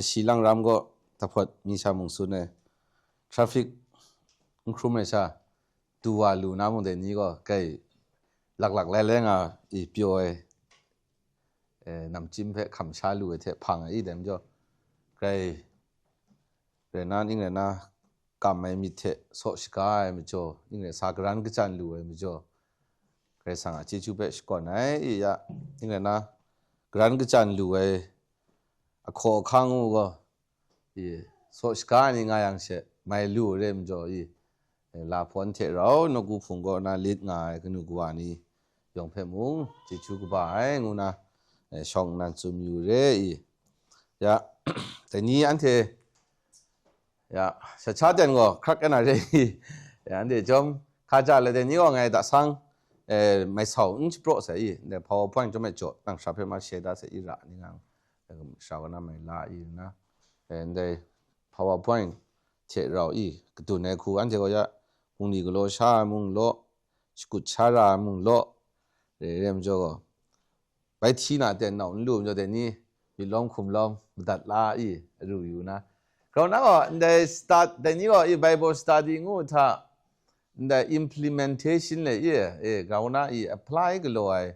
si lang ram go tapot mi sa mung su ne traffic khrum me sa tuwa lu na mung de ni go kai lak le le nga I pyo nam chim phe kham cha lu the phang I dem jo kai re na ning le na kam mai mi the so shika mi jo ning le sa gran ga chan lu mi jo kai sang a chi chu phe ko nai ya ning le na gran ga chan lu a kho khang u go so shika ni nga yang she mai lu re mi jo la phon the ro no gu phung go na lit nga ka nu gwa ni yong phe mung chi chu ku ba ngu na shong nan chu myu re ya te ni an the ya sa cha den go khak na re ya an de jom kha ja le de ni go ngai da sang mai sau in pro sa de powerpoint jom mai jo tang sha phe ma she da sa I ra ni ngang sha na mai la na and they powerpoint che rao ka tu ne khu an je go ya mung ni go lo sha mung lo skut cha ra mung lo re rem jo go bai thi na de naw lu jo de ni mi long khum long dat la ru yu na ko na go the start the ni go bible study ngu tha the implementation le ga na apply go lo ai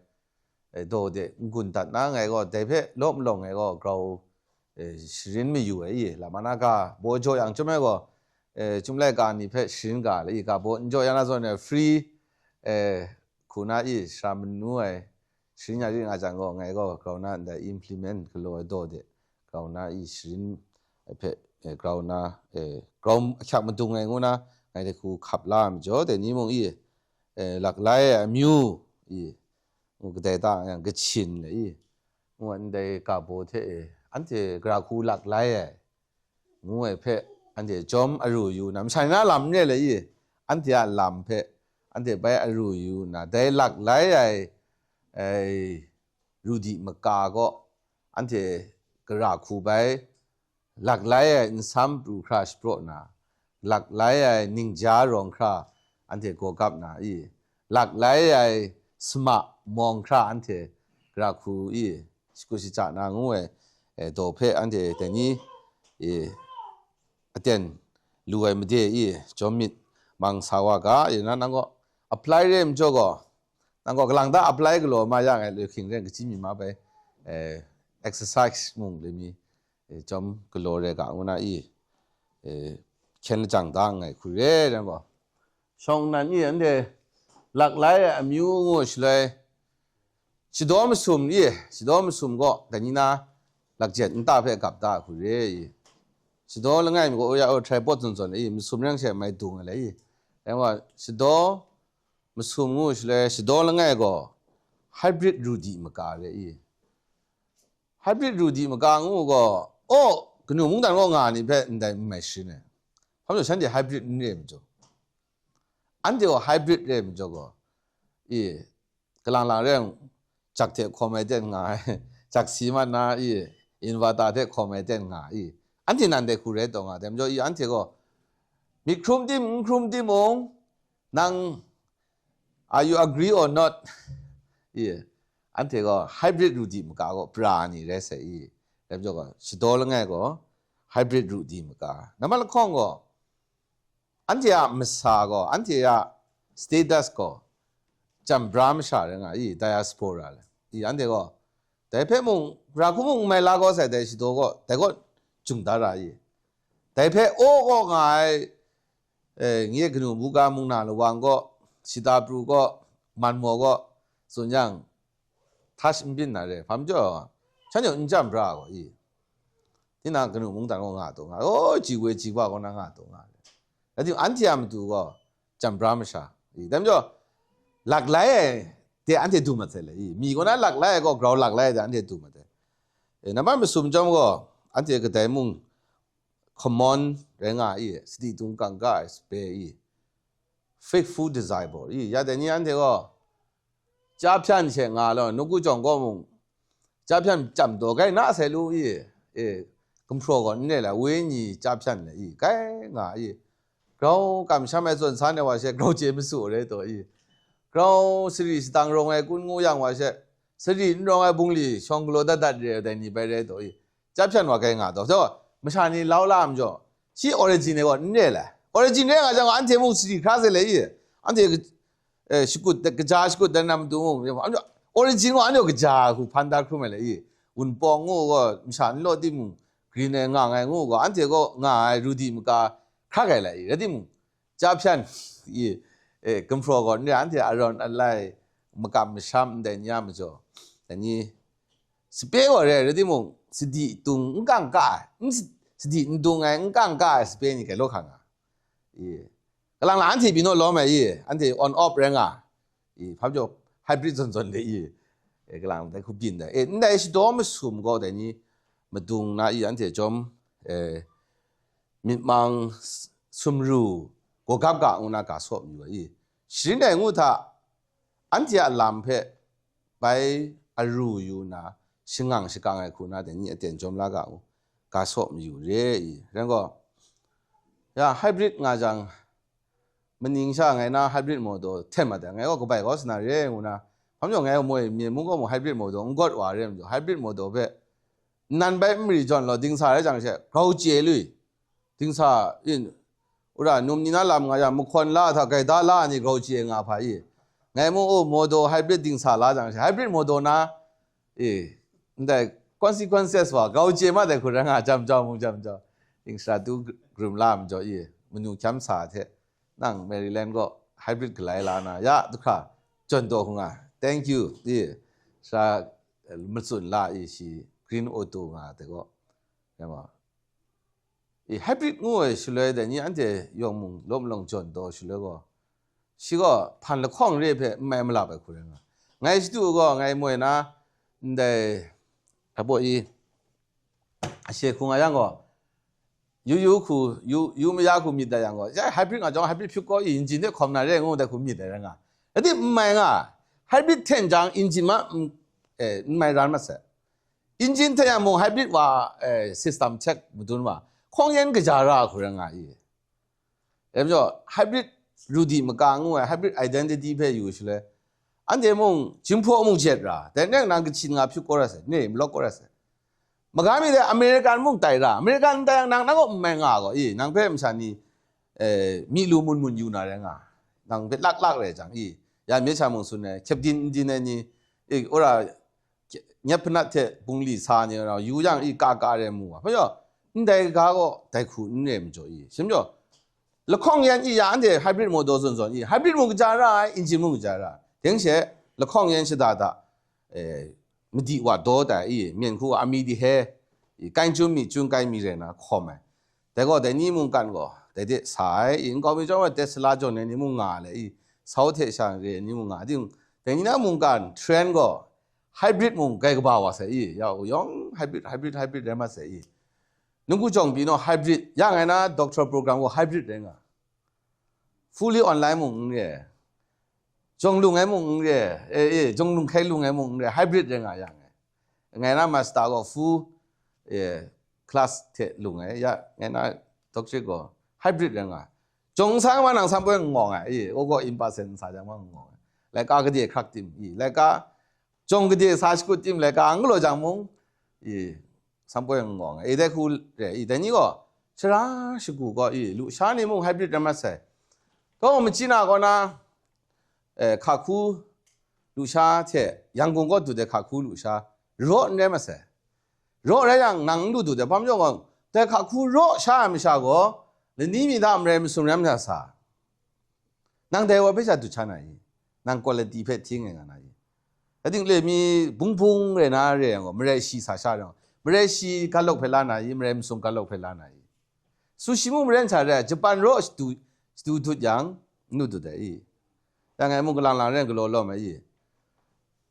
do de gun dat na ngai go de phe lom long ngai go grow shirin mi yu la mana ka bo jo yang chme go chum lai ka ni phe shin ga le ka bo enjoy yana so ne free kuna sham nu shin ya ri nga jang go ngai go grow na the implement go lo do de grow na shin phe grow na grow khap ma du ngai ngu na ngai de khu khap la mi jo de ni mong lak lai myu ngu de da yang ge chin le ngu an de ka bo the an the gra khu lak lai ngu phe an the jom aru yu nam sai na lam ne le an the lam phe an the bai aru yu na de lak lai ru di ma ka go an the gra khu bai lak lai in sam pru crash pro na lak lai ning ja rong kha an the go kap na lak lai sma mong kha an the gra khu sku si cha na ngu do phe an the de ni aten lu ai mde jomit mang sawa ga na na go apply rem jo go na go glang da apply go ma ya ngai le khing re chi mi ma bai exercise mung le mi jom glo re ga una chen chang da ngai khu re da bo song nan an de lak lai myu ngo shlai sidom sum go da ni na lak jet ta phe kap da khu re sido la ngai go ya tripod zon zon sum rang che mai du le wa sido musum ngu shle sido la ngai go hybrid rudi ma ka re hybrid rudi ma ka ngu go gnu mung dan go nga ni phe ndai mai shi ne pham jo chan de hybrid ne mi jo an de go hybrid re mi jo go klang lang reng chak the kho mai den nga chak si ma na inverter the kho mai den nga an the nan de khu re dong nga dem jo an the go mi khrum di mong nang are you agree or not an the go hybrid rudi ma ka go pra ni re se dem jo go sido la ngai go hybrid rudi ma ka na ma la khong go an the ya masa go an the ya status go jam bram sha re nga diaspora le an the go dai phe mong ra khu mong mai la go sa de sido go dai go chung da ra dai phe go ngai ngie gnu bu ga mung na lo wang go sida pru go man mo go sun yang tash bin na re pham jo chan jo jam bra go ti na gnu mung da go nga to nga ji we ji wa go na nga to nga le ti an ti am tu go jam bra ma sha dam jo lak lai de an te du ma le mi go na lak lai go grow lak lai de an te du ma de na ma sum jom go an te ga dai mung common re nga sti tung kang ga spe faithful disciple ya de ni an de go ja pyan che nga lo nu gu jong go mung ja pyan jam do gai na se lu kum pro go ne la we ni ja pyan le gai nga grow kam sha mai zon san ne wa she grow je mi su re do grow series dang rong ai kun ngu yang wa she series rong ai bung li chong lo da re de ni bai re do 加片话该伢多，说没啥你老啦么着，是 original 个你来 ，original 个讲俺节目是卡是来，俺这个是个个家是个在那么多，俺就 original 俺就个家个潘达库没来，温邦我个没啥你老弟么，green 个伢个我个俺这个伢个 Rudy 么个卡个来，那弟么加片跟说个你俺这 around 来。makam sham dan ya majo tani spe ore redi mong sidi tung ngang ka sidi ndung ai ngang ka spe ni ke lo khanga kalang la anti bino lo me anti on off renga pham jo hybrid zon le kalang da khu bin da ndai shi do ma sum go da ni madung na anti jom mit mang sumru go gap ga una ka so mi shi ne ngu tha安提阿蓝佩白阿如有那新昂是刚才苦那的你点中那个加索有嘞，然后呀 hybrid 我讲，们影响我那 hybrid model 添嘛的，我个白个是那嘞我那，他们讲我没面目个没 hybrid model，我个话嘞就 hybrid model 呗，南北唔离转了，顶啥来讲些高阶率，顶啥因，我讲侬你那蓝我讲木宽拉他该打拉你高阶我怕伊。ไงโมmodel hybrid 顶啥啦讲 hybrid model นะแต่ consequences ว่าเขาเจมาแต่คนนั้นจำ顶啥都 group 啦มจ่อมันอยู่จำสาเถนั่ง Maryland ก็ hybrid กลายแล้วนะยะทุกข้าจนตัวของthank you ซามันสุนละสิ green auto แต่ก็ยังว่าhybrid งูสุดเลยแต่นี่อันเดียยงมุงล้มลงจนตัวสุดเลยก็是个判了矿热片买不了白苦人俺是多个俺么呢？不些苦俺样个，有苦有没呀苦米的样个，还比俺讲还比πιο高引进的矿那人我得苦米的人那啲唔係还比天장引进嘛唔係然嘛噻，引进太阳冇还比話system check 唔對嘛，礦人個家啦苦人咁就还比。Rudy มากางงูhybrid identity เพอยู่ใช่เลยอันเดียมงจิมพูมงเจ็ดระแต่เนี่ยนางก็ชินงาพิวกอร์สเนี่ยมล็อกกอร์สมากามีแต่อเมริกันมงไตระอเมริกันไตนางก็ไม่งาก็นางเพ่มชานีมีลูมุนอยู่นาเรงนางเพ่ลักเลยจังยามเมื่อชามงสุนเนี่ยเช็บดินนี่โอระเนี่ยพนักเทปุงลีซาเนี่ยเราอยู่อย่างกากาเรมัวเพราะฉะนั้นแต่ก็แต่คุณเนี่ยมันจ่อใช่ไหมจ่อ了矿岩一样的 hybrid model 这种hybrid model 加上 engine model 加上，并且了矿岩是大的，没地话多的，面苦阿米的嘿，干就米就干米人啊，靠嘛，แต่ก็แต่นี่มึงกันก็แต่เด็กสายอินก็ไม่จำว่าเทสลาจนเนี่ยนี่มึงงาเลยเสาเทช่างเรียนนี่มึงงาที่แต่นี่นะมึงกันเทรนก็ hybrid มึงไกลก็บ่าวเสียยาวยอง hybrid เรื่องมาเสียนุ่งกูจงปีโน่ hybrid ยังไงนะ doctor program ก็ hybrid เรื่องfully online มึงเนี่ยจงลุงไงมึงเนี่ยจงลุงใครลุงไงมึงเนี่ย hybrid เรื่องยังไงนะ master ก็ full class เทลุงไงไงนะ doctor ก็ hybrid เรื่องจงสร้างวันหนังสามปีงงโอ้ก็ in person สายจังว่างงแล้วก็เดี๋ยวครักทีมแล้วก็จงก็เดี๋ยวสายสกุลทีมแล้วก็อังกฤษจังมึงสามปีงงแต่คูแต่นี่ก็ชราสกุลก็ลูกชานี่มึง hybrid เรื่องมาเสก็我们จีน่าก็นะขาคูลูกชาเทยังคงก็ดูแต่ขาคูลูกชารอเนี่ยมาเสรออะไรอย่างนั่งดูแต่พ่อมจงก็แต่ขาคูรอชาไม่ชาก็แล้วนี่มีทำอะไรไม่สมน้ำหนักสานั่งเดี๋ยวไปจะดูชาไหนนั่งคุณภาพเพชรทิ้งเองนะแล้วถึงเลยมีบุ้งเลยนะเรื่องก็ไม่ได้ชีสาชาเรื่องไม่ได้ชีการลกเพลาไหนไม่ได้ไม่สมการลกเพลาไหนสุชิมุไม่ได้ชาเลยญี่ปุ่นรอดูทุกอย่างนู่นดูแต่ยังไงมึงก็หลังเรื่องก็รอไม่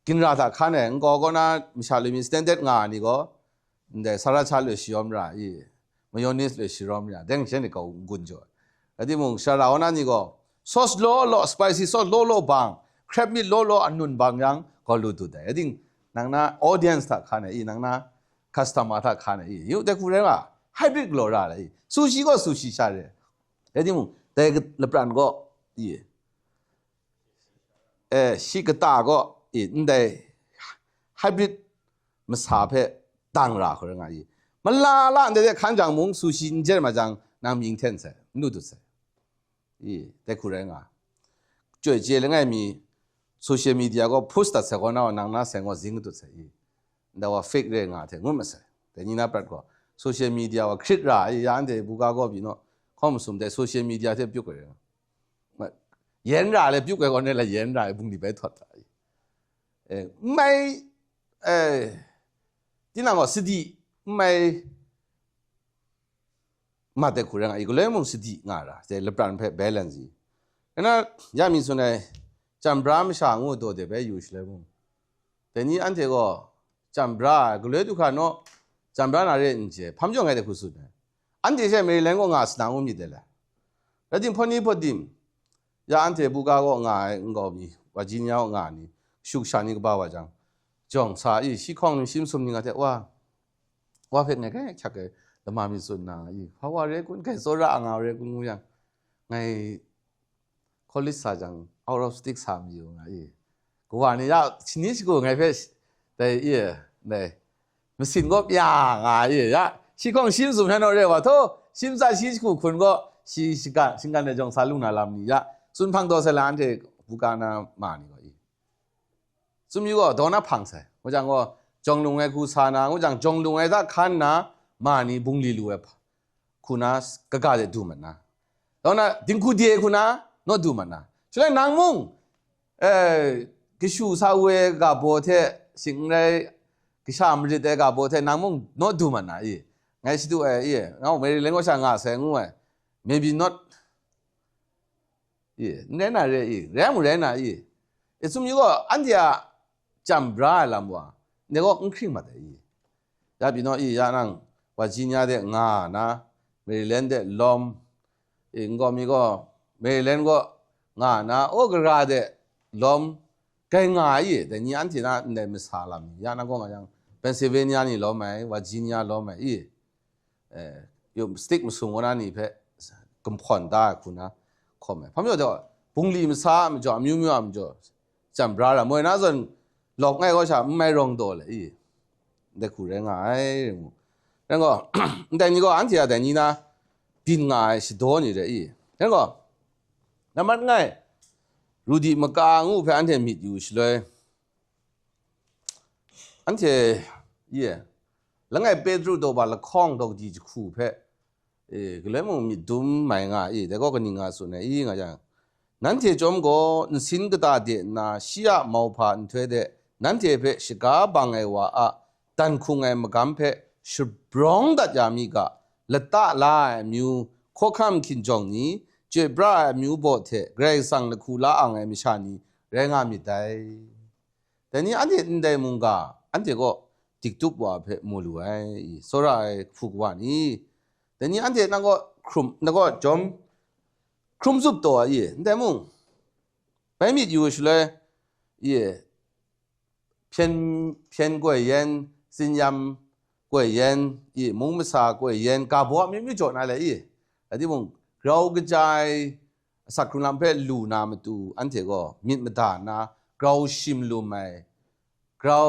กินราดข้าวเนี่ยก็น่ามิชาลิมีสแตนดาร์ดงานนี่ก็เดี๋ยวสารชาเลยชิอมระมายองเนสเลยชิอมระเด้งเช่นนี่ก็กุญจแล้วที่มึงสารเอานั่นนี่ก็ซอสโลสไปซี่ซอสโลบางครีมมี่โลอันนุ่นบางอย่างก็รู้ดูแต่แล้วที่นั่งน่าออเดียนส์ท่าข้าวเนี่ยนั่งน่าคัสตอมาท่าข้าวเนี่ยอยู่แต่คุณเรื่องว่าไฮบริดโลระเลยซูชิก็ซูชิชาเลยแล้วที่มึงแต่ละปรานก็ชิกตาก็นั่นได้ไฮบริดมันสาเพตั้งราคนละไง มาลาเดี๋ยวขันจังมุงสุชินเจอมาจังนางมิงเทนเสนู่ดูเสแต่คุเรงอ่ะจ่วยเจริญไงมีโซเชียลมีเดียก็โพสต์แต่เสก็น่านางน่าเสงว่าจริงดูเสแต่ว่าเฟกเรื่องอ่ะเถอะงุ่มเสแต่นี่น่าปรากฏโซเชียลมีเดียว่าคลิกร้ายยันเดี๋ยวบุกก็พี่เนาะข้อมูลสมแต่โซเชียลมีเดียเถอะพิจารณาเย็นร้ายเลยพิจารณาเนี่ยละเย็นร้ายบุ้งดีไปถอดไม่ที่นั่งก็สิดีไม่มาแต่คุเรื่องอีกเรื่องมึงสิดีง่ายละแต่ละปรานเพ่บาลานซ์นั่นยามีส่วนไหนจำบราไม่ช่างงูตัวเดียวไปอยู่เฉยมึงแต่นี่อันเดียวก็จำบราก็เลยทุกคนเนาะจำบราหน้าเรื่องเจ้พัมจ่องไงเด็กคุณสุดเนี่ยอันเดียวใช่ไม่เรื่องก็ง่ายสนามมีเดียวแหละแล้วที่พอนี้พอดียาอันเดียวบุกก็ง่ายก็มีว่าจีนยาวง่ายนี่ชุกชานี่ก็บ้าว่าจังจงสายสิของชิมสมนี่ก็เถอะว่าเพื่อนไงแค่ชักเลยแล้วมามีส่วนน่ะเพราะว่าเรื่องคุณแค่โซระอ่างเรื่องคุณยังไงคนลิซ่าจังเอาเราสติ๊กสามอยู่ไงกูว่านี่ยาชินิสกูไงเพื่อนแต่เนี่ยมันสิ่งก็ยากไงยาสิของชิมสมนั่นเราเรียกว่าทั่วชิมซาชิกูคุณก็สิกันในจงสาลุนาลามียาสุนพังตัวเสลานเถอะบุกานามานี่ก็สมยุก็โดนนับพังใส่我讲我จงลงไอ้กูสานา我讲จงลงไอ้ถ้าขันนะมานี่บุ้งลีลูเอฟคุณนะก็กล้าจะดูมันนะตอนนั้นดิ้งคูเดียคุณนะน้อดูมันนะฉะนั้นนางมุงกิชูสาวเวกับโบเทสิ่งไรกิชามริเตกับโบเทนางมุงน้อดูมันนะไงสิดูเราไม่เล่นก็ช่างงาเสงวย maybe not เรื่องอะไรเรื่องอะไรสมยุก็อันเดียจำบราลำว่าเนี่ยก็อุ้งคริงมาได้ยาพี่น้องยานังว่าจีนยาเด็กงานะเมริแลนด์เด็กลมก็มีก็เมริแลนด์ก็งานะโอ้กระดาษเด็กลมแกงาแต่นี่อันที่นั่นเนี่ยไม่สาลามียานังก็มาอย่างเพนซิลเวเนียนี่ลมไหมว่าจีนยาลมไหมอยู่สติ๊กมาส่งวันนี้เพ่กำพอนได้คุณนะคอมไหมพอมีว่าบุ้งลีมันสามันจ่อมิวมันจ่อจำบราละมวยน่าสนหลอกง่ายก็ใช่ไม่ลงตัวเลยเด็กคู่เรื่องง่ายแล้วก็แต่นี่ก็อันที่แต่นี่นะปีนง่ายสิโดนอยู่เลยแล้วก็นั่นมันง่ายรู้ดีมากางงูเพื่ออันที่มีอยู่เลยอันที่แล้วไงเปโตรตัวบาละคองตัวดีจะคู่เพื่อก็เลยมึงมีดุมไม่ง่ายแต่ก็กันง่ายสุดเลยง่ายจังนั่นที่จอมก็สินก็ตาเดน่าเสียมาผ่านถ้วยเดนั่นที่เพื่อสิกาบังไงว่าตันคุงไงมากำเพื่อสุบร้องดัดยามีกะละตาลายมิวข้อคำคินจงนี้เจ็บร้ายมิวบอดเถะเกรงสังละคูลาอังไงมิชานีแรงงานมิได้แต่นี่อันที่ได้มุงกะอันที่ก็ติดตุบว่าเพื่อมูลูไอ้โซระไอ้ฟุกวานี่แต่นี่อันที่นั่งก็คลุมนั่งก็จอมคลุมซุบตัวแต่มุงไปมิดอยู่เฉยเพียนกวยเย็นสินยำกวยเย็นมุงมิสากวยเย็นกาบัวไม่จดอะไรแต่ที่มุงเรากระจายสักครั้งลำเพลลูนามาดูอันที่ก็มิดมาด่านะเราชิมลูไหมเรา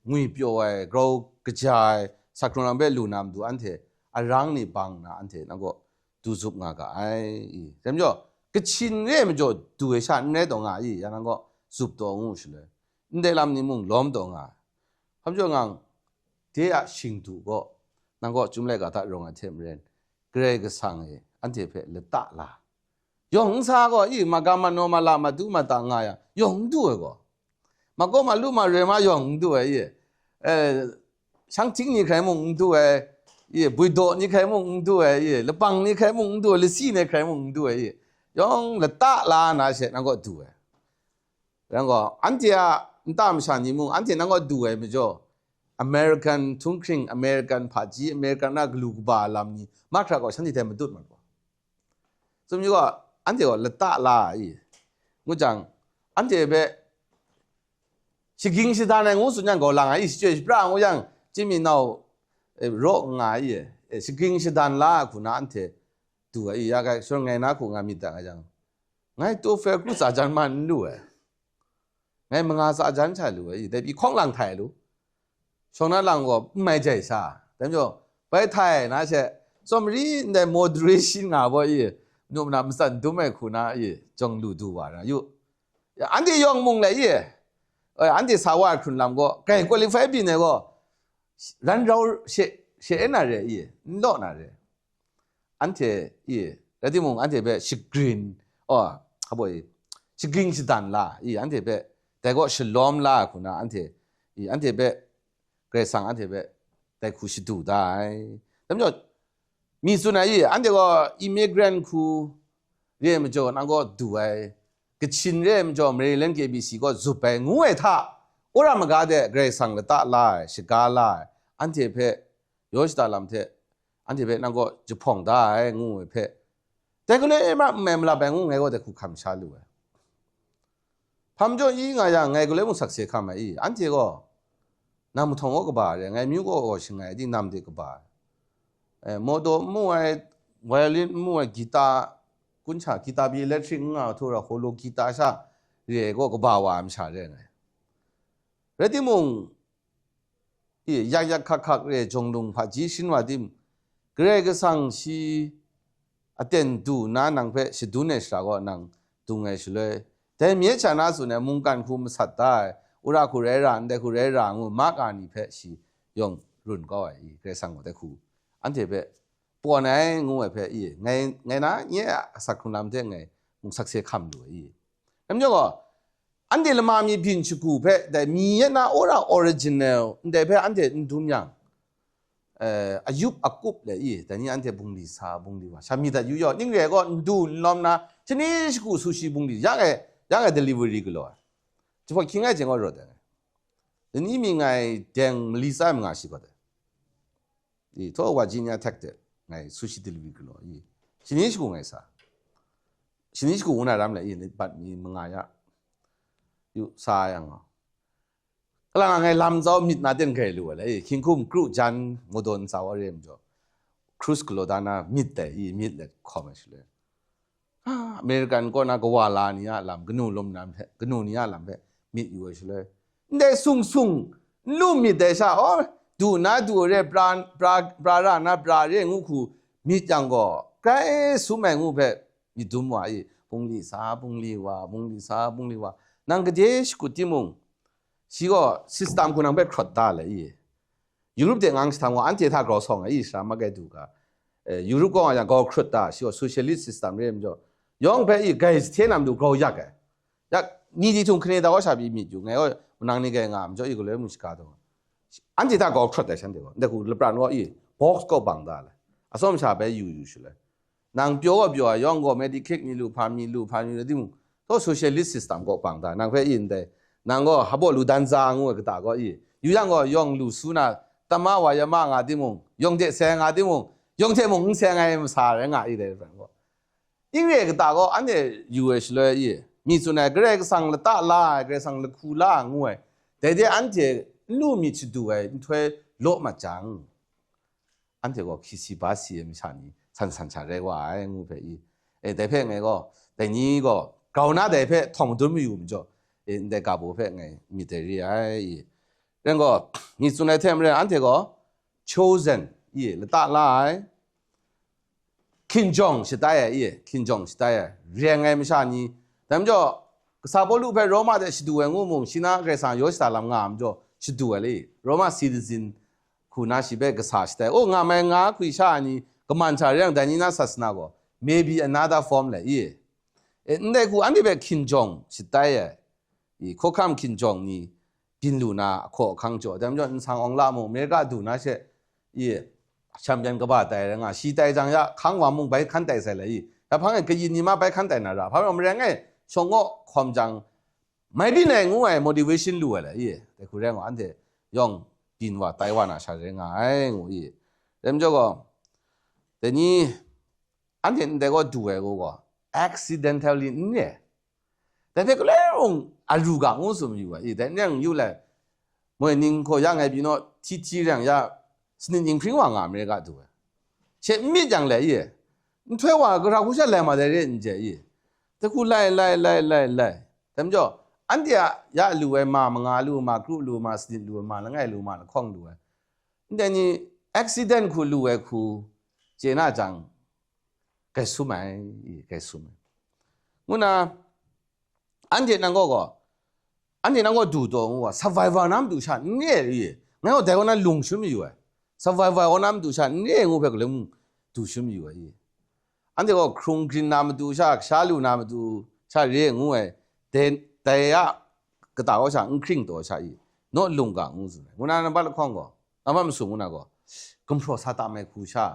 งุยเปียวไอ้เรากระจายสักครั้งลำเพลลูนามาดูอันที่อารังนี่บังนะอันที่นั่นก็ดูซุปงากะไอ้แต่ไม่จบกระชินเนี่ยไม่จบดูไอ้ชาเนี่ยตรงไงอย่างนั้นก็ซุปตัวงูสิเลยนี่ลำนี้มุงล้อมตรงไงทำจงงังเดียชิงดูก็นั่นก็จุ่มเล็กก็ตัดลงไอ้เทมเรนเกรกสังอันที่เพื่อเลตาลายงซาก็มากามันโนมาลามาดูมาต่างไงยงดูก็มาก็มาลูมาเรมายงดูช่างจริงนี่ใครมุงดูบุยโดนี่ใครมุงดูละปังนี่ใครมุงดูละซีนี่ใครมุงดูยงเลตาลานาเสนั่นก็ดูแล้วก็อันที่ตามฉันนี่มุงอันที่นั่นก็ดูไม่จบAmerican ทุ่งคริง American พัดจี American นักลูกบาลำนี้มาคราก็ฉันที่เทมันดูดมันก็สมมติว่าอันที่ว่าละตาลางูจังอันที่เบสิกิงสิตาเนี่ยงูสุดยังก็หลังสิช่วยปรางงูยังจิมีน่าโรคง่ายสิกิงสิตาลาคุณอันที่ตัวอยากให้ส่วนไงนะคุณงามีแต่ไงจังไงตัวเฟรกูสาจันมันรู้ไงมึงอาสาจันใช่รู้แต่พี่ของหลังไทยรู้ช่วงนั้นหลังก็ไม่ใจซา咱就白太那些，什么人的 moderation 啊，我也，我们那么山东没苦那也中路度啊，有，俺的阳梦来也，俺的沙瓦困难过，该过来发病那个，燃烧些那人也，老那人，俺的也，那地方俺的别是 green 哦，好不？是 green 是淡啦，也俺的别，但个是蓝啦，可能俺的，也俺的别，该上俺的别。在库是读的，咱们就民族那也，俺这个 immigrant 库，人们就那个读哎，个亲人们就没人给比是个做白，我他，我让么搞的，该上了大来是搞来，俺这边有时大蓝的，俺这边那个就碰到哎，我拍，但个呢嘛，没么啦白我我在库看下路哎，他们就应该让我个来我实际看嘛，俺这个。那么同我个吧，人家美国我是爱的南的个吧，摩多摩爱 violin 摩爱吉他，滚茶吉他比 electric 啊，突然葫芦吉他啥，这个吧我们啥人哎，这地方，呀咔咔这中东怕基新话的，这个上是啊电镀那能拍是镀呢啥个能镀哎是嘞，但面前那时呢门干苦么实在。乌拉库雷然的库雷然，我马干尼拍是用润高哎，这上我的库，安这边，不过呢，我拍伊，我那也萨库南的我，我实际看到伊，咁样个，安这了妈咪拼出库拍，但米也那乌拉 original， 你拍安这唔同样，阿yup阿古嘞伊，但你安这蹦里沙蹦里哇，下面的有要，你这个唔同，啷那，这你是库苏西蹦里，样个 delivery 个咯。就话听爱讲我说的，你们爱听丽莎们爱是个的，托我今年 take 的，爱苏西的里个咯，今年是个爱啥？今年是个我那咱们来，你把你们爱呀，有啥样啊？可能爱蓝州米那点开路嘞，听空 group 讲我都唔找我人就 cruise 个咯，但那米的米来看么是嘞，啊，美国人个那个瓦拉尼亚蓝，个努龙南片，个努尼亚蓝片。米有是嘞，你松路米的啥哦，ดู那ดูเรปรานะปราเรงูคูมีจังก็该สุแมงูเพ่มีดูมัวอีปุงลีซาปุงลีวานังกะเจสกุติมุงสิก็ซิสเต็มกูนังเพ่ครดตาเลยยุโรปเดงังสถามว่าอันเจทากรอส่งอีสามะแกดูกะยุโรปก็อย่างก็ครดตาสิก็โซเชียลิสต์ซิสเต็มเรมจ่อยองเพ่อีไกส์เทนำดูกรอยักยัก你这种可能到我下边米就，我那你个俺就一个人没是干的，俺这他搞出来现在个，那个不然我box 搞绑大了，啊，所以下边有是嘞，能标啊，用个 Medicaid 你路盘的地方，都 socialist system 搞绑大，能会印的，能个还不路单张我个大个有样个用路数呢，他妈话要骂地方，用这三地方，用这梦三么杀人一的分个，因为个大个俺这有的是嘞米做呢，个上了大啦，个上了苦啦，我但是俺这路米去读你推落嘛讲，俺这个七十八十么啥呢？参来话我陪代表那个第二个高那代表同都没有么着，在家不陪米得里那个米做呢，他们俺这个 chosen 了大啦，King John 是大爷，King John 是大爷，人么啥呢？咱们就萨波路派罗马的是读我们现在个上有些人俺就是读嘞，罗马 citizen 可能是别个啥时代，俺们可以啥呢？个蛮长人但你那啥是那个 ，maybe another form 嘞那个俺这边 King John 是代耶，可看 King John 呢，宾路那可看着，咱们就上昂拉姆美国读那些上边个把代人啊，西代张呀，看我们白看代噻嘞，他旁边个你妈白看代那啦，旁边我们人从我ความจังไม่เป็นไงงูmotivation รู้เลยแต่คุณเรื่องอันเดียยองบินว่าไต้หวันอ่ะใช่ไหมงูเรื่องก็แต่นี่อันเดียแต่ก็ดูกูก็ accidentally เนี่ยแต่เด็กเรื่องอารูกังงูสมอยู่แต่เรื่องอยู่เลยเมื่อนิ่งเขายังไงพี่น้องที่เรื่องยาสนิทยิ่งพิ้งว่างอเมริกาดูเช่นไม่จังเลยนี่ถ้าว่าก็เราคุยกันแล้วมาได้เรื่องเจ๋แต่กูไล่แต่มันจะอันเดียยาลูมางาลูมากรุ๊ปลูมาสติลูมาแล้วไงลูมาแล้วคล้องดูแต่นี่ accident คูลูเวคูเจน่าจังแกสุไหมแกสุไหมงูน่ะอันเจนังก็อันเจนังก็ดูตัวงูว่า survivor น้ำดูชาเนี่ยเลยงั้นก็แต่ก็นั้นลุงชุ่มอยู่survivor น้ำดูชาเนี่ยงูเพ่ก็เลยดูชุ่มอยู่อันเจก็ครุงกินน้ำดูชาชาลูน้ำดูชาเรียงูแต่ยะก็ตาก็ชาครึ่งตัวชาโนลุงกังงูสุดงูน่ะนั่นบ้าละข้องก็น้ำมันสูงงูน่ะก็กุมพรสาตาไม่คูชา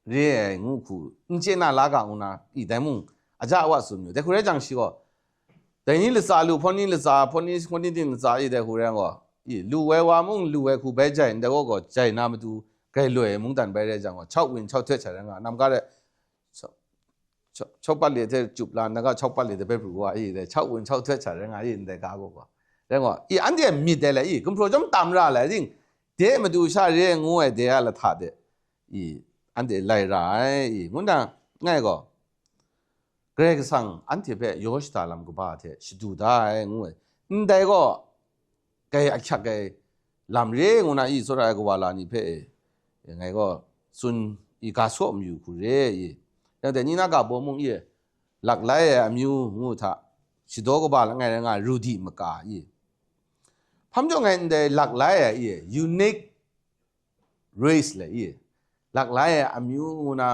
เรียงูคูอินเจน่าลากางูน่ะอีแต่มุงอาจารย์ว่าสุดอยู่แต่คุณเรื่องจังสิก็แต่นี่ละซาลูพอนี่ละซาพอนี่คนนี้ดิละซาอีแต่คุณเรื่องก็ลูเววามุงลูเวคูเบใจแต่ก็ใจน้ำดูแกรวยมุงตันไปเรื่องจังก็ชอบวินชอบเทือกเฉยๆน้ำก็เลยชอบปัลเลยเธอจุบลานแล้วก็ชอบปัลเลยเธอไปปลูกว่าแต่ชอบวินชอบเทือกเฉยๆแต่กาก็เรื่องก็อันเดียมีแต่เลยกุมพรจำตามราเลยจริงเดี๋ยวมาดูชาเรื่องงูเดี๋ยวละท่าเดี๋ยวอันเดียไล่ร้ายงูน่ะง่ายก็เกรกสังอันที่เป็นยอชตาลำกุบาเถชิดูได้งูแต่ก็แกอักขระแกลำเรื่องงูน่ะสุดท้ายก็ว่าลานี่เพ่ยังไงก็ส่วนกาสวมอยู่คุเร่แต่นี่นักการบ่มงหลักหลายมิวงูท่าชิดก็บาลไงรูดีมกาพัมจ่อไงแต่หลักหลายunique race เลยหลักหลายมิวงูน่ะ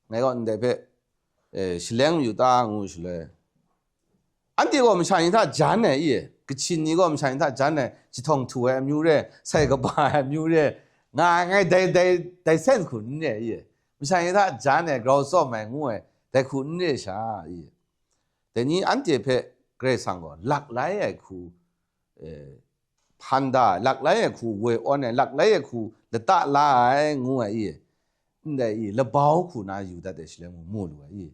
ไงก็แต่เพ่ชิเลงอยู่ตางูชิเลอันที่ก็ไม่ใช่ท่าจานเนี่ยก็ชินนี่ก็ไม่ใช่ท่าจานเนี่ยจิตทองถูกมิวเร่ใส่กระบามิวเร่ง่ายได้เส้นขุนเนี่ยไม่ใช่ท่าจานเนี่ยเราซ้อมแมงงูแต่ขุนเนี่ยใช่แต่นี่อันที่เพ่เกรซังก็หลักหลายคูพันดาหลักหลายคูเวออนเนี่ยหลักหลายคูละตะลายงูแต่ละบ้าคูน่าอยู่แต่เด็กเลยมูลู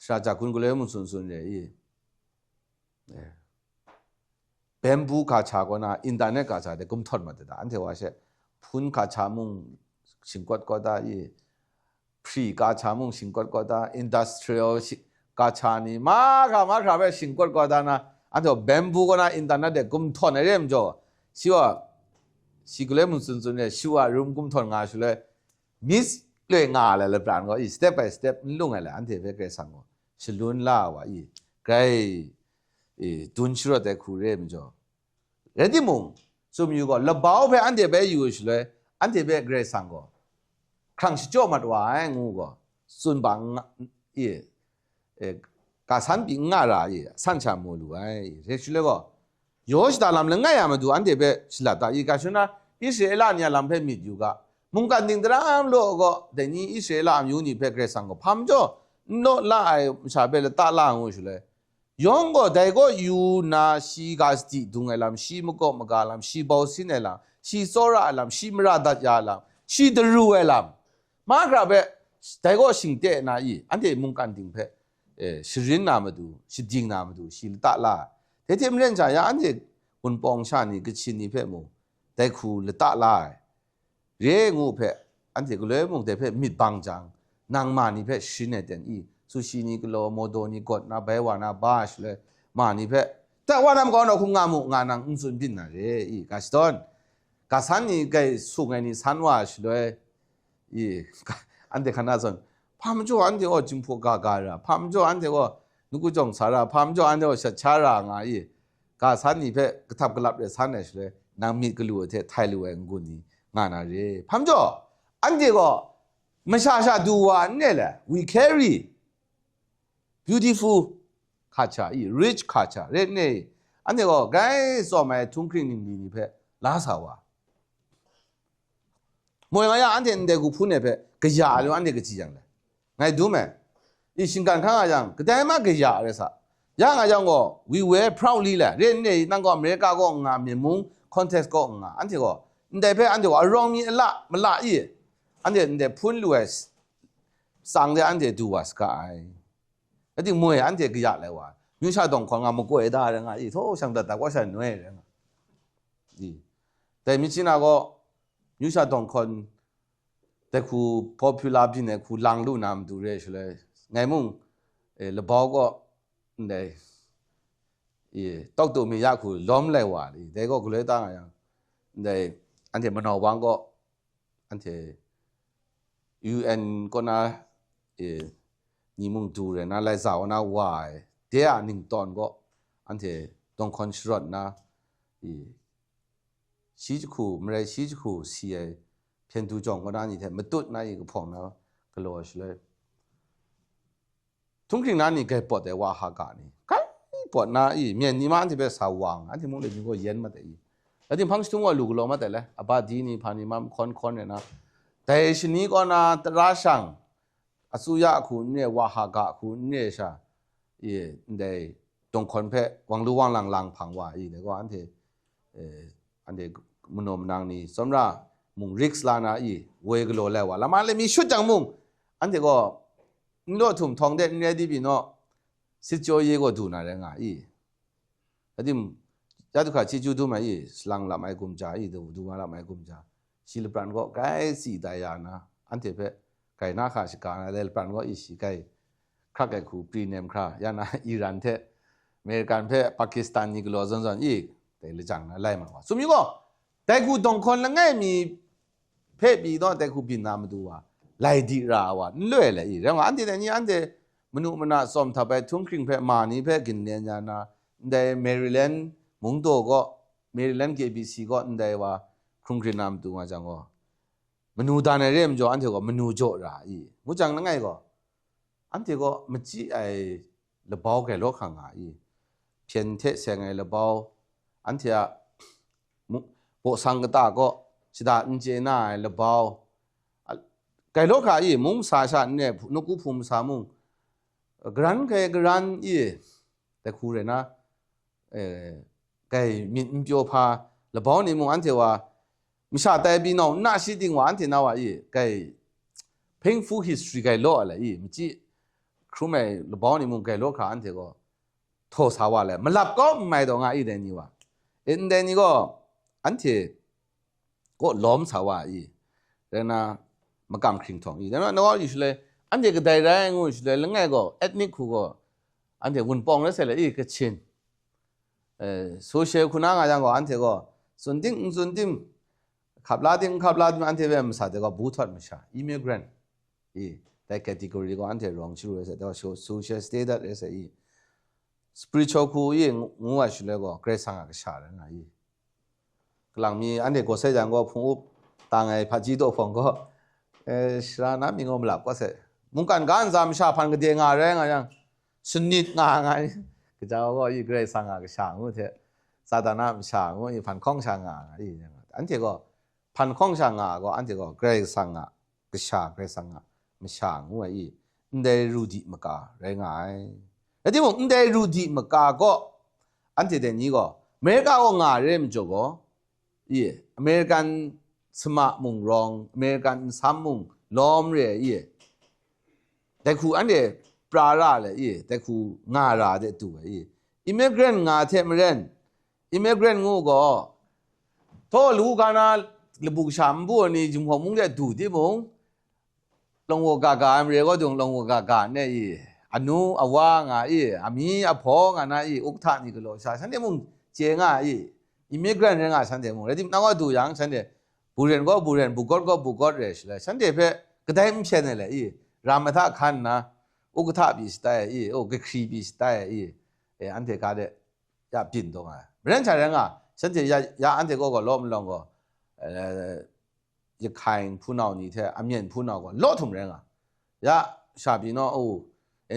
ชาจากคุณก็เลยมุ่งสุนเลยเบมบูคาชาก็น่าอินเทอร์เน็ตคาชาเด็กกุมทอดมาเด็ดอันที่ว่าเช่พุนคาชามุ่งสิงกอดก็ได้พรีคาชามุ่งสิงกอดก็ได้อินดัสเทรียลกาชานี่มาค่ะแบบสิงกอดก็ได้นะอันที่ว่าเบมบูก็น่าอินเทอร์เน็ตเด็กกุมทอดในเรื่องจ่อชิว่าสิก็เลยมุ่งสุนเลยชิว่ารุมกุมทอดงาชุเลยมิสเลยงาเลยปลานก็step by step ลุงอะไรอันที่เป็นเกรซังก็ชลุนล่าว่าไกรตุนชิโร่แต่คูเร่มจ่อเรดิมุงสมอยู่ก็ละบ้าไปอันที่เป็นอยู่ชุเลยอันที่เป็นเกรซังก็ครั้งชิจ่อมาตัวงูก็ส่วนบางกาสันปิงาราสันชามูลูเรชุเลยก็ยอชตาลำเรื่องไงมาดูอันที่เป็นชิลาตากาชุนะอิสราเอลเนี่ยลำเป็นมิดอยู่ก็มุงกันดิงตรามโลก็แต่นี่อิสราเอลมิวนี่เพ่เกรซังก็พัมจ่อโนล่าชาเบลตาล่างูชุเลยยองก็แต่ก็อยู่นาชีกาสติดุงไอลำชีมก็มกาลำชีบอสินไอลำชีโซระไอลำชีมราดัดยาลำชีดรูไอลำมากระเบแต่ก็สิ่งเตะนาอันที่มุงกันดิงเพ่สิรินนามาดูสิจิงนามาดูสิตาล่าแต่ที่มันเรื่องใจอันที่คุณปองชานี่ก็ชินนี่เพ่มูแต่คูลตาล่าเรื่องงูเพ่อันที่ก็เลยมุงแต่เพ่มิดบางจังนางมานี่เพ่ชินเนเดนสุชีนี่ก็โลโมโดนี่กดนาเบวานาบาชเลยมานี่เพ่แต่ว่าน้ำก่อนเราคงงามุงานางสุนบินนะเร่กาสตอนกาสันนี่ก็สุงไงนี่สันวาชเลยอันเดียขนาดส่วนพามจ่ออันเดียวจิมพูกาการะพามจ่ออันเดียวนุกุจงสาระพามจ่ออันเดียวชัดชาระงากาสันนี่เพ่กระทับกระลับเลยสันเนี่ยเลยนางมีกลัวเทไทยลัวเองกุนี่งานอะไรพามจ่ออันเดียวไม่ชาดูว่าเนี่ยแหละ we carry beautiful culture rich culture เรื่องนี้อันนี้ก็ไกสมัยทุ่งคริงนี่เพ่ลาสาวะมวยงานอันที่เด็กกูพูดเนี่ยเพ่กระยาเลยอันนี้ก็จีจังเลยไงดูไหมอีสิงการข้างอย่างก็ได้มากระยาเลยสักอย่างอย่างก็ we were proudly แหละเรื่องนี้นั่งก็อเมริกาก็งามีมุง context ก็งาอันที่ก็แต่เพ่อันที่ก็อารมณ์มีละมันละอันที่พูดเลยสั่งเดี๋ยวอันที่ดูว่าสกายไอ้ที่มวยอันเดียกยาเลยว่ะมิวชาดงของงามกวยได้เลยไงโธ่ช่างแต่ว่าฉันเหนื่อยเลยแต่มิชินาก็มิวชาดงคนแต่คู popular พี่เนี่ยคูลังลู่น้ำดูเรื่อยเลยไงมุ่งละบ้าก็เนี่ยตอกตัวมียาคูล้อมเลยว่ะแต่ก็กูเลยตั้งอย่างแต่ อันเทมันเอาวางก็อันเท UN ก็น่านี่มึงดูเลยนะไล่สาวนะวายเดี๋ยวหนึ่งตอนก็อันเทต้องคอนชรอตนะชีจคูไม่ได้ชีจคูเสียเพียงดูจองก็ได้นี่แท้ไม่ตุดนะอีกพองนะก็รอชเลยทุ่งครึ่งนั้นนี่แกปวดแต่ว่าหากานี่ก็ปวดนะเมียนี่มันที่เป็นสาววังอันที่มึงเลยมีก็เย็นมาแต่แล้วที่พังทุ่งว่าลูกลงมาแต่ละอาบาดีนี่พานี่มันคอนเนี่ยนะแต่ชนี้ก็นะราชังอสุยะคุณเนี่ยว่าหากาคุณเนี่ยใช่ได้ตรงคนเพ่วังรู้วังหลังพังว่าเดี๋ยวก็อันที่อันเดียมุนอมนางนี่สำหรับมุงริกส์ลานาเวกโลแล้วว่าแล้วมันเลยมีชุดจังมุงอันเดียก็นี่เราทุ่มทองเด็ดเนี่ยดีบีเนาะสิจอยก็ดูน่าเรื่องแล้วที่ยัดขาชิจูดูมาสลังละไม่กุมจ่าดูมาละไม่กุมจ่าศิลปะก็ใกล้สีดายานะอันเดียเพ่ใกล้นาขาชิการอะไรปรานก็สิใกล้ครักไอ้คู่ปรีเนมครายานะอิหร่านเทอเมริกันเพ่ปากีสถานนี่ก็รอจนแต่ละจังนะไล่มันว่าสมมติก็แต่กูต้องคนละไงมีเพ่ปีต้องแต่กูบินน้ำดูว่าไล่ดีราว่าเลื่อยเลยเรื่องอันที่นี่อันที่มนุษย์มันน่ะสมทับไปทุ่งครึ่งเพ่มานี่เพ่กินเนี่ยนะในแมริแลนด์มุงโตก็แมริแลนด์ KBC ก็ในว่าทุ่งครึ่งน้ำดูมาจังก็มนุษย์ตาในเรื่องจ่ออันที่ก็มนุษย์จ่อรากูจังละไงก็อันที่ก็มันจีไอ้ระเบ้าแก่โลกขังเพียงเทเสียงไอ้ระเบ้าอันที่พวกสังกัดก็สิดาอินเจน่าละเบาไกลโลกามุงสาชาเนี่ยนกุภูมิสามุงกรันกรันแต่คูเรนะไกมีนเปียวพาละเบานี่มุงอันที่ว่ามิชาแต่บีน้องน่าสิดิ่งว่าอันที่น่าว่าไก painful history ไกโลอะไรมิจิครูไม่ละเบานี่มุงไกโลกาอันที่ก็โทษสาวอะไรมันหลับก็ไม่ต้องเดี๋ยวนี้ว่าเดี๋ยวนี้ก็อันที่ก็ล้อมสาวเรื่องน่ะมากำครึ่งทองแต่ว่าน้องอยู่เลยอันที่ก็ได้แรงอยู่เลยแล้วไงก็เอทนิคก็อันที่วุ่นปองแล้วเสร็จแล้วก็เช่นโซเชียลคุณงาจังก็อันที่ก็ส่วนที่ขับลาดิอันที่เป็นภาษาที่ก็บูทอดไม่ใช่ immigrant แต่แคตตาล็อกก็อันที่รองชื่อเลยแต่ว่า social status เลย spiritual คูงูว่าชื่อเลยก็เกรซังก็ชาเลยนะกลางมีอันเดียก็เสียจังก็พุ่งต่างไอ้พัจิโตฟงก็สระน้ำมีงมหลับก็เสียมุงกันการจำชาพันก็เดียงอะไรอย่างสนิทงาไงก็จะก็เกรซังก็ชางูเถอะซาตานาชางูพันข้องชางอันที่ก็พันข้องชางก็อันที่ก็เกรซังก็ชาเกรซังไม่ชางูได้รู้ดีมากะไรไงแล้วที่ผมได้รู้ดีมากะก็อันที่เดี๋ยวนี้ก็เมกาก็งาเริ่มจบก็อเมริกันสมามุงรองอเมริกันสามมุงล้อมเรื่แต่คูอันเดียปลาราเลยแต่คูงาราเด็ดตัวอิมิเกรนงาเทมเรนอิมิเกรนงูก็ท้อลูกานาลบุกชามบัวนี่จุ่มหัวมุงเด็ดดูที่มุงลงหัวกากาอเมริกาดงลงหัวกากาเนี่ยอนุอวางอามีอพองนะอุกทานี่ก็โลชาฉันเดียมุงเจงอิมิเกรนเรื่องฉันเดียมุงแล้วที่นั่งก็ดูอย่างฉันเดียบุเรนก็บุเรนบุกอดก็บุกอดเลยฉันเดียเพ่ก็ได้ไม่ใช่เนี่ยรามธาขันนะอุกทาบิสไตโอ้ก็ครีบิสไตอันเทการเดียจะปินตรงเรื่องฉันเรื่องฉันเดียยาอันเทก็ล้อมลงก็จะขายผู้นานี่เถอะอเมริกันผู้นาก็ล้อทุ่มเรื่องยาชาบิโนโอ้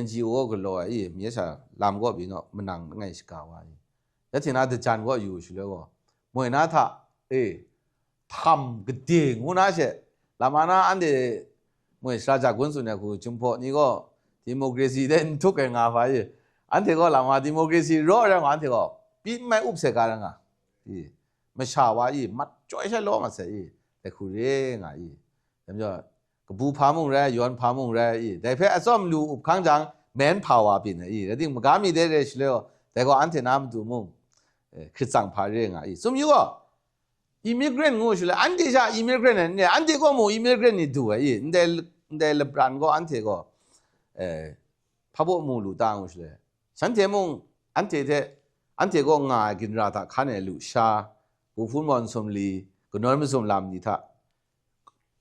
NGO ก็ล้อมีเฉยลามก็บิโนมันนั่งไงสกาวแล้วที่นั่นจะจันก็อยู่ชิลก็มวยน่าท่าทำก็ดีงูน่าเชื่อลามานะอันเดียมวยสระจากคนส่วนใหญ่คือจุ่มพอนี่ก็ดิโมคราซีเด่นทุกอย่างไปอันเดียก็ลามาดิโมคราซีรอดแล้วอันเดียก็ปีไม่อุบเสกอะไรง่ะไม่ชาวมัดจ่อยใช่ล้อมาเสียแต่คือเรื่องเห็นไหมก็บูพามุงเร่ย้อนพามุงเร่แต่เพื่อซ้อมลูอุบข้างจังแมนพาวปีนแล้วที่มันก็มีเดเรชเลยแต่ก็อันเทน้ำดูมุงคือสั่งพาเรื่องสมมติว่าอิมิเกรนงูชิลอันที่จะอิมิเกรนเนี่ยอันที่ก็มูอิมิเกรนนี่ดูเดลบรันก็อันที่ก็พระบุมูลูตางูชิลฉันเทมุงอันที่ก็ง่ายกินราตาขันเอลุชาบุฟุนมอนสมลี ก็นอนไม่สมลำนี่ท่า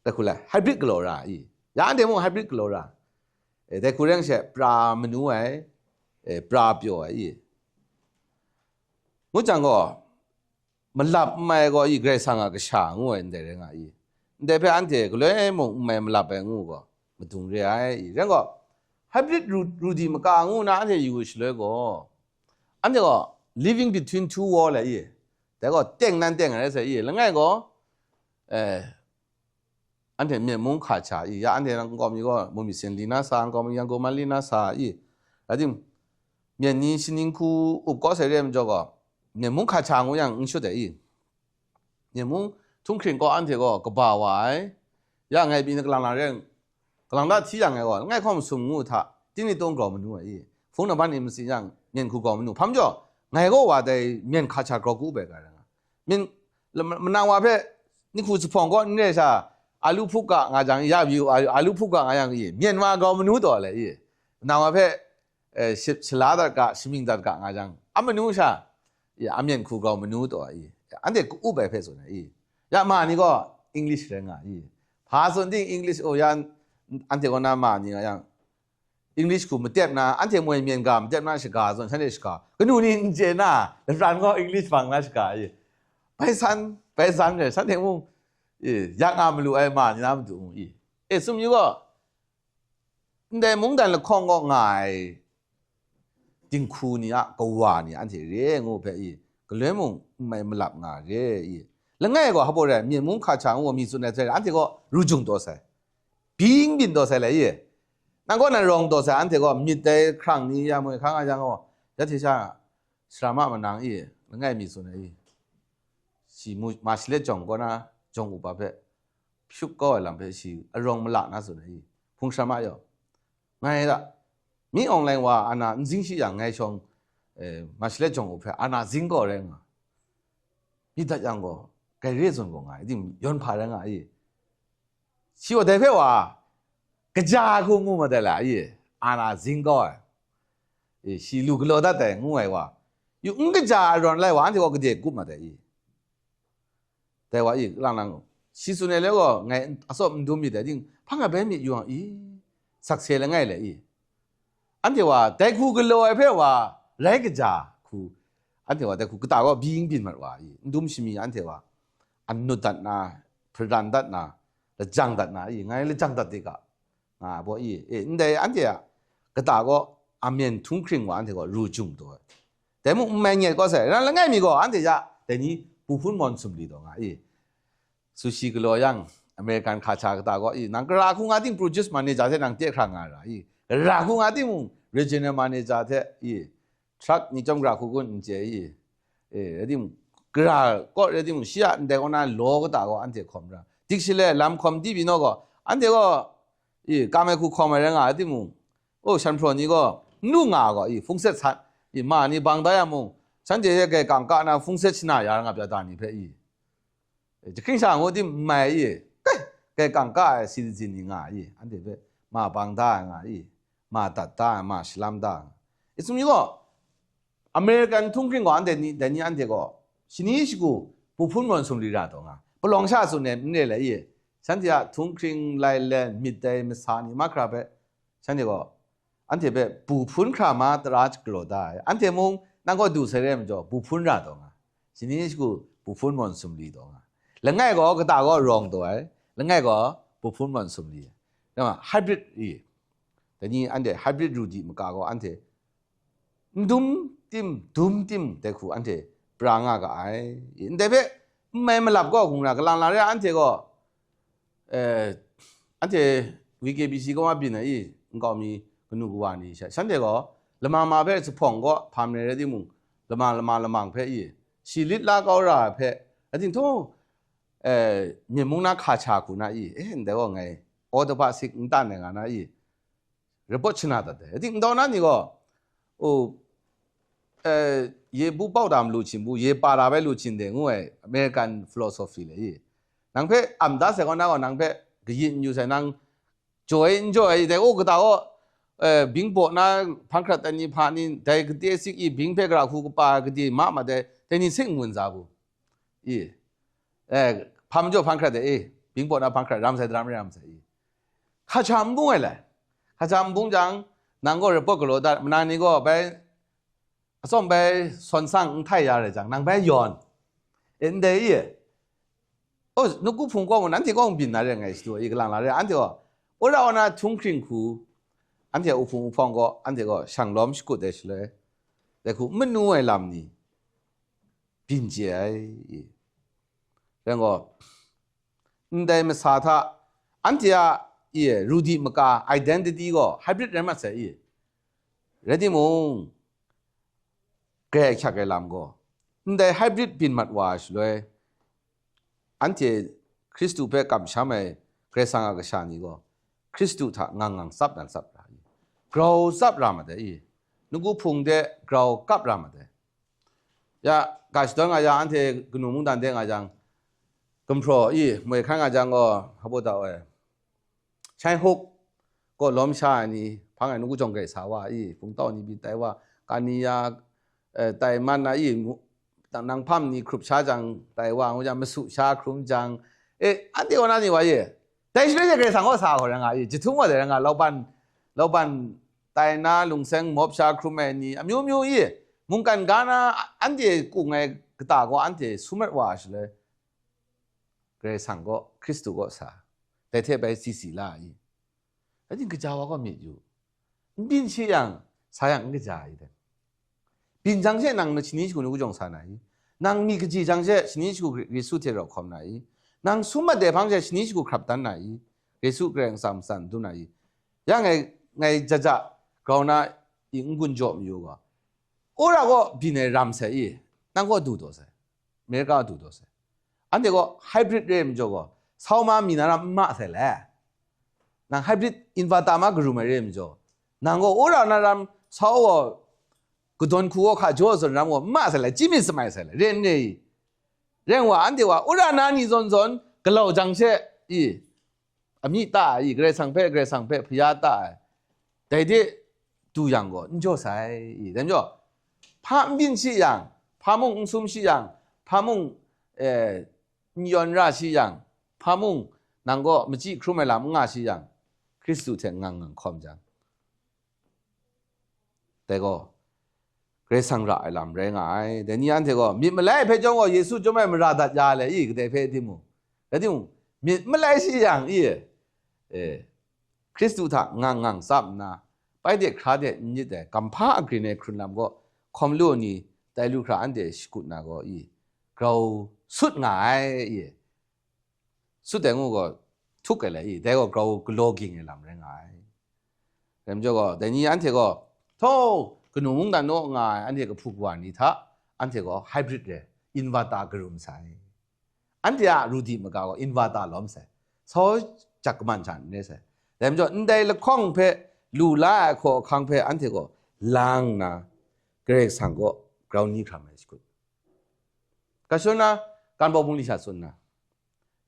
แต่คุณแหละไฮบริดกลอราอียาอันเดียวมึงไฮบริดกลอราแต่คุณเรื่องเช่ปลาเมนูไอ้ปลาเปียวไอ้มุ่งจังก็มันหลับไม่ก็อีกเรื่องสังกัดช่างงูเอ็นเดรงไอ้แต่เพื่ออันเดียวก็เลยมึงไม่หลับไปงูก็มาทุ่งเรื่องไอ้เรื่องก็ไฮบริดรูดีมันก็งูน่าอันเดียวอยู่เฉยก็อันเดียวก็ living between two walls เลยแต่ก็เต็งนั่นเต็งอะไรสิแล้วไงก็อันเดียวมีมุ้งขาชาอีอันเดียวก็มีก็มุ้งมีเซนลีน่าซางก็มียังก็มาลีน่าซาอีแล้วที่มีนี่สินิคูอุปกรณ์เสรีมันจะก็มีมุ้งขาชางูยังชุดเดียวมีมุ้งทุ่งคริงก็อันเดียวก็บ่าวไว้ยังไงปีนึกหลังเรื่องหลังด้านที่ยังไงก็ง่ายความสมงูท่าที่นี่ต้องกรอบมันด้วยอีฟงน้ำบ้านนี่มันสิยังเมียนคูกรอบมันด้วยพัมจ่อไงก็ว่าแต่เมียนขาชากรอบกูแบบกันนะเมียนมันนาวว่าเพ่นี่คูสปองก็นี่ใช่อาลูพุกะงาจังยาบิวอาลูพุกะงาจังอีเมียนมากรอบมันด้วยเลยอีนาวว่าเพ่ฉลาดกะชิมิงดัดกะงาจังอามันนู้ใช่อาเมียนคูกรอบมันด้วยอีอันเด็กกูแบบเพ่ส่วนอียามานี่ก็อังกฤษเรื่องอีภาษาที่อังกฤษโอ้ยันอันเดียวกันมานี่ก็ยังอังกฤษกูมันเทียบนะอันเดียวมวยเมียนกามเทียบนะสกาส่วนฉันเด็กสกาก็นู่นนี่เจน่าแต่รันก็อังกฤษฟังนะสกาไปซันเนี่ยฉันเห็นมึงอยากงามไม่รู้ไอ้มานี่น้ำดูมึงสมมติว่าแต่มึงแต่ละข้องก็ง่ายจริงคูนี่อ่ะก็ว่านี่อันที่เรื่องงูเพ่ก็เลยมึงไม่มาหลับง่ายเรื่องแล้วไงก็เขาบอกเลยมีมุ้งขาช้างว่ามีส่วนไหนใช่อันที่ก็รู้จุงตัวใส่พิงบินตัวใส่เลยนั่นก็นั่นรองตัวใส่อันที่ก็มีแต่ครั้งนี้ยังไม่ครั้งอะไรก็ยัดที่ชาสระมามันนั่งแล้วไงมีส่วนไหนสิมาสิเลจงก็นะจงอุปเพชุกก็ลำเพสิรองมาละนะส่วนไหนพงสระมาอยู่ไงล่ะมีออนไลน์ว่าอันนั้นจริงสิอย่างไงชงมาสิเลจงอุปเพอันนั้นจริงก็เรื่องมีแต่ยังก็แกเรียกส่วนของไงที่ย้อนผ่านเรื่องไงชีวะเทพว่ากระจากูงูมาแต่ละอาณาจิงก็ชีลูกโลดแต่งูไงว่าอยู่กระจารอนไล่ว่าอันที่ว่าก็เด็กกูมาแต่ว่าหลังชีสุนัยแล้วก็ไงอสอบมันดูมีแต่จริงพังกับแบบนี้อยู่สักเซลไงเลยอันที่ว่าแต่กูก็โลไอ้เพื่อว่าไรกระจากูอันที่ว่าแต่กูก็ตาว่าบิงบินมาว่าดูมชิมีอันที่ว่าอันนุตัดนาพระดันตัดนาแล้วจังตัดนาไงแล้วจังตัดดีกว่าบอกแต่อันที่ก็ตาก็อามีนทุ่งคริงว่าอันที่ก็รู้จุงตัวแต่มึงไม่เงี้ยก็เสร็จแล้วไงมีก็อันที่จะแต่นี้ผู้พูดมอนสมดีตัวไงซูชิก็เลยยังอเมริกันขาชาก็ตาก็นังกราคุงอาทิง produce manager เท่นังเตี้ยครั้งอะไรราคุงอาทิงมึง regional manager เท่truck นี่จำกราคุกุนเจที่มึงกราก็เรื่องที่มึงเสียแต่ก็น่าโลก็ตาก็อันที่คอมระดิกสิเลลำคอมที่พี่น้องก็อันที่ก็การไม่คู่คอมอะไรเงี้ยที่มึงโอ้ฉันพรนี่ก็นุ่งอ่ะก็ฟุ้งเสร็จฉันมานี่บางได้ยังมึงฉันจะให้แกกังกันนะฟุ้งเสร็จชนะอย่างกับจะตานี่เพื่อจะขึ้นช่างว่าที่ไม่แกกังกันสิ่งที่นี่ง่ายอันที่เพื่อมาบางได้ง่ายมาตัดได้มาสลัมได้สมมติก็อเมริกันทุ่งครึ่งก็อันเดียวนี้แต่นี่อันเดียวก็สิ่งนี้สิกูผู้พูดมันสมดีระดับอ่ะพอลองชาสุดเนี่ยนี่แหละฉันจะทุ่งครึ่งไล่เล่นมิดเดย์มิสานี่มาครับฉันจะก็อันที่เป็นผู้พูดครามาตราจกลัวได้อันที่มึงนั่งก็ดูเสร็จมันจะผู้พูดระดับอ่ะสิ่งนี้สิกูผู้พูดมันสมดีตัวอ่ะแล้วไงก็ตาก็รองตัวแล้วไงก็ผู้พูดมันสมดีนั่นว่าไฮบริดแต่นี่อันเดียไฮบริดรูดีมันก็อันที่ดุมติมแต่คู่อันที่ปรางก็แต่เพื่อไม่มาหลับก็คงนะก็หลังๆเนี่ยอันที่ก็อันที่วิกิพีซีก็มาบินก็มีคนนู้นว่านี่ใช่ฉันเด็กก็ละมาเพื่อสุพงก็พามในเรื่องที่มึงละมาเพื่อชีลิตลาก็ราเพื่อไอ้ที่ทุ่งมีมุงนักขาชาคุณนะแต่ก็ไงออเดอร์พาสิกน์ตั้งเนี่ยนะรีพอร์ตชนะตัดไอ้ที่ตอนนั้นนี่ก็โอ้ये बुपाव दाम लुचिन बु ये पाराबे लुचिन दे ngwe American philosophy le nang phe amda se ko na ko nang phe gyin nyu se nang joy de o gda o bingbo na phangkrat ani phani dai gde sik I bingphe gra khu pa gdi ma ma de ni sing mun za bu 밤조 방크라데 빙보나 방크라 람세 하참붕을래 하참붕장 난거를 뻗글로다 나니고 배 sombe sonsang thai ya le jang nang bai yon in de ye no ku phung ko nan ti ko bin na le ngai sto i klang la le an ti ko ora ona chung kring khu an ti u phung phong ko an ti ko shang lom shi ku de shi le de khu men nu ai lam ni bin jie ai ren ko ndai ma sa tha an ti ya ye rudi ma ka identity ko hybrid re ma se ye ready mo kẻ khác cái làm go, nhưng hybrid bin mặt wash rồi, anh chị Christu bé cầm sao mà cái sang cái sao này go, Christu thà ngang sắp ra, grow sắp ra mà đấy, nếu có phung de grow cắp ra mà đấy, ya cái đó ngay anh chị cái nông dân đấy ngay rằng, cầm pro mấy khang ngay rằng go, học bữa đâu trái hốc, có lom xa này, phang anh nếu có trồng cái sao phung tao này bị tai cái nàyแต่มันนะต่างนางพัมนี่ครุบชาจังแต่ว่า我讲么สุชาครุมจังอันเดียวนั่นนี่ว่าแต่สิ่งที่เกิดสังก็สาวคนนั้นจิตทุ่งว่าเดี๋ยวนั้นเราบันแต่น่าลุงเซงมอบชาครุมนี่မျိုးมุงกันกันนะอันเดียวกูไงก็ตาก็อันเดียวสุมัดว่าใช่เลยเกิดสังก็คริสต์ก็สาแต่เทไปสีล่าแล้วจริงก็จาวก็มีอยู่บินเชียงสายังก็จ่ายเด้빈 장세 낭는 신이시고 누구 정사나이 낭미 그지 장세 신이시고 예수테로 컴나이 낭 수마대 방세 신이시고 갑단나이 예수 그랭 삼산 두나이 양에 ngay 자자 그러나 인군 좀 요가 오라고 비네 람세이 낭고 두도세 메가 두도세 안 되고 하이브리드 램 저거 사오마 미나라 마세래 낭 하이브리드 인바타마 그루메 램 저 낭고 오라나람 사오 그 돈 구워 가져와서 나무 마살래 지미스 마살래 렌네 렌와 안 돼와 오라나니 zonzon 글로 장세 이 아미따 이 그래 상패 피야따 대대 두양거 인조사이 이 된죠 파민시양 파몽 숨시양 파몽 연라시양 파몽 난거 뭐지 크로멜라 뭉아시양 크리스도 땡강강 컴장 대고 그래 상라 알람 랭아이 데니한테 거 밑말라이 배정어 예수 좀 하면 라다 야래 이 그대 배디무 배디무 밑말라이 시장 예 크리스도타 낭낭 삽나 빠이데 크라데 니데 감파 아그리네 크룬남고 컴루니 다이루크라 안데 시굿나고 이 그라우 숫나이 예 숫대고거 툭게래 이 대고 그라우 글로깅에 람랭아이 그럼 저거 데니한테 거토 그 농단 농아 안데 그 푸구아니 다 안데 거 하이브리드 인바타 그rum사이 안데야 루디 머가고 인바타 롬세 서 작만 잔네세 램저 인데일 콩페 루라 코 콩페 안데 거 랑나 그래 상고 그라운니 카메시고 가쇼나 간보봉리샤 쏜나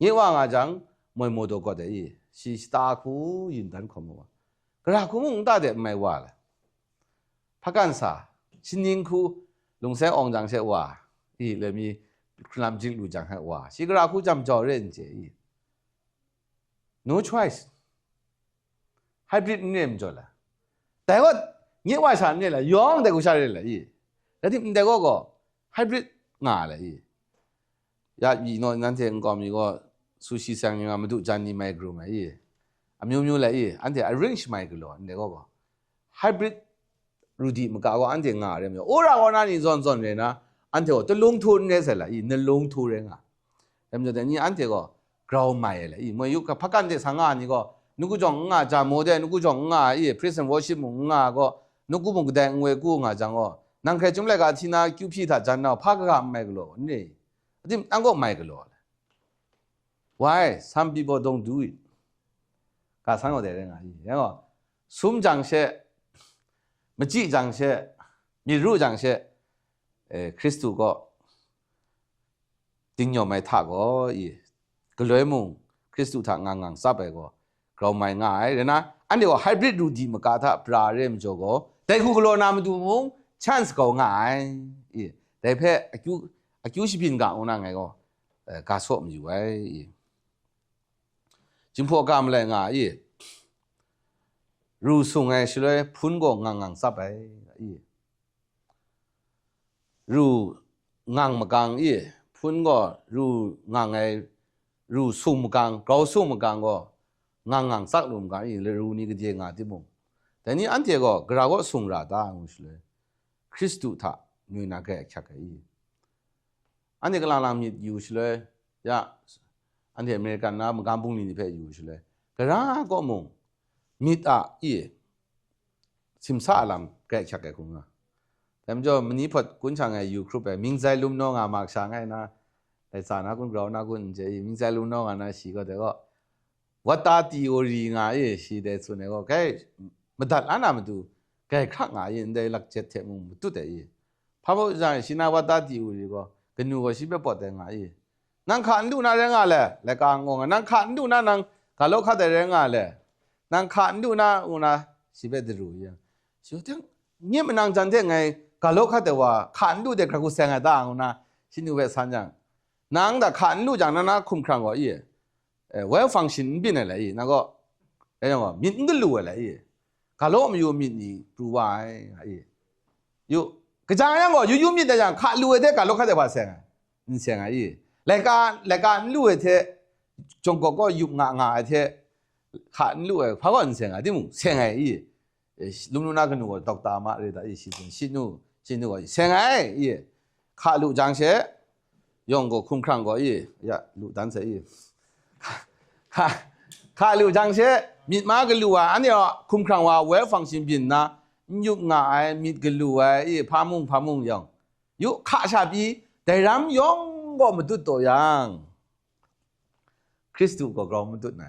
예왕아장 뭐뭐도 거데 시스타쿠 인단 코모 그라고 몽다데 마이와라 파간사 신닝쿠 농세 엉장세 와 이 레미 클람징 루장해 와 시그라쿠 잠저렌제 no choice hybrid name 줘라 대거 예와사 내라 영 대고 샤래라 이 레디 대거고 hybrid 나래 이야 이노 난테 응검 이거 수시상이가 모두 잔니 마이크로마 이 아묘묘래 이 안테 arrange 마이크로 내거고 hybrid 루디 뭐가고 안데 nga래며 오라고나니 zonzon레나 안테고 뜰롱토네셀라 이 늘롱토레가 엠저데니 안테고 그라우마엘라 이 뭐유가 바간데 상아 아니고 누구정 nga 자 모데 누구정 nga 이 prison worship nga고 누구봉 그대 응외고 nga장어 난케 좀래가 티나 큐피타 잔나 파가가 마이글로 네 어디 땅고 마이글로 why some people don't do it 가 상어데랭아 이 영어 숨장세မကြည့်장세 미루 장세 크리스토가 딩녀마이 타고 이 글로에몽 크리스토 타 낭낭 싸배고 그러마이 nga이 되나 안데고 하이브리드 루디 마가타 브라렘 저거 대구 글로 나무도 찬스 거 nga이 이 대패 아큐시빈가 오나 ngai고 กาสมอยู่ไว้จิมพวกกามแรงรู้ส่งไงช่วยพุ่นก็งังซับไปรู้งังมากางพุ่นก็รู้งังไงรู้สุ่มกางเราสุ่มกางก็งังซักลุมกางเลยรู้นี่ก็เจงาที่มุงแต่นี่อันเดียก็กระก็ส่งราตาอุชเลยคริสต์ท่ามีนักแก่ชักอันเดียก็ลามีอยู่เลยยาอันเดียอเมริกันนะมันการบุญนี่เพ่อยู่เลยกระก็มุงมิตรสิมซาลามแก่ชักแก่คงอ่ะแต่มันจะมันนี้พอคุณช่างไงอยู่ครูไปมิงใจลุ่มน้องมากช่างไงนะแต่สานะคุณเรานะคุณจะมิงใจลุ่มน้องนะสิก็แต่ก็วัตตาตีโอรีไงสิแต่ส่วนนี้ก็แก่มาดัดอันนั้นมาดูแก่ครั้งไงได้หลักเจ็ดเทมุงตุแต่พระพุทธเจ้าสินาวัตตาตีโอรีก็กันนูก็สิไปปอดแต่ไงนั่งขันดูน่าเรื่องอะไรแล้วก็งงนั่งขันดูน่านั่งกะโลกขัดแต่เรื่องอะไรนั่งขันดูน่าอุณาสิไปดูยังสิว่าเนี่ยมันนั่งจันเทงไงกะโลกขัดแต่ว่าขันดูเด็กกระกุเซงไงต่างอุณาสินูเวสันยังนั่งแต่ขันดูจังนั้นนะคุ้มครองก็เวลฟังชินบินอะไรนั่นก็อะไรวะมินก็รู้อะไรกะโลกมันอยู่มินนี่รู้ว่าอยู่กระจายยังก็อยู่มินแต่ยังขัดรู้เด็กกะโลกขัดแต่ว่าเซงนี่เซงไงรายการรู้เท่จงก็ยุบงาเท่ขันรู้เพราะว่าเสียงที่มึงเสียงไงลุงนักนูก็ตอกตามาเลยแต่ชินูก็เสียงไงขันรู้จังเสียยองก็คุ้มครองก็อย่ารู้ดันเสียขันรู้จังเสียมิดมาก็รู้ว่าอันนี้คุ้มครองว่าเวลฟังชินบินนะยุบงามิดก็รู้ว่าพามุงยองยุขันชาบีแต่รำยองก็มาดูตัวอย่างคริสต์ก็กรองมาดูไหน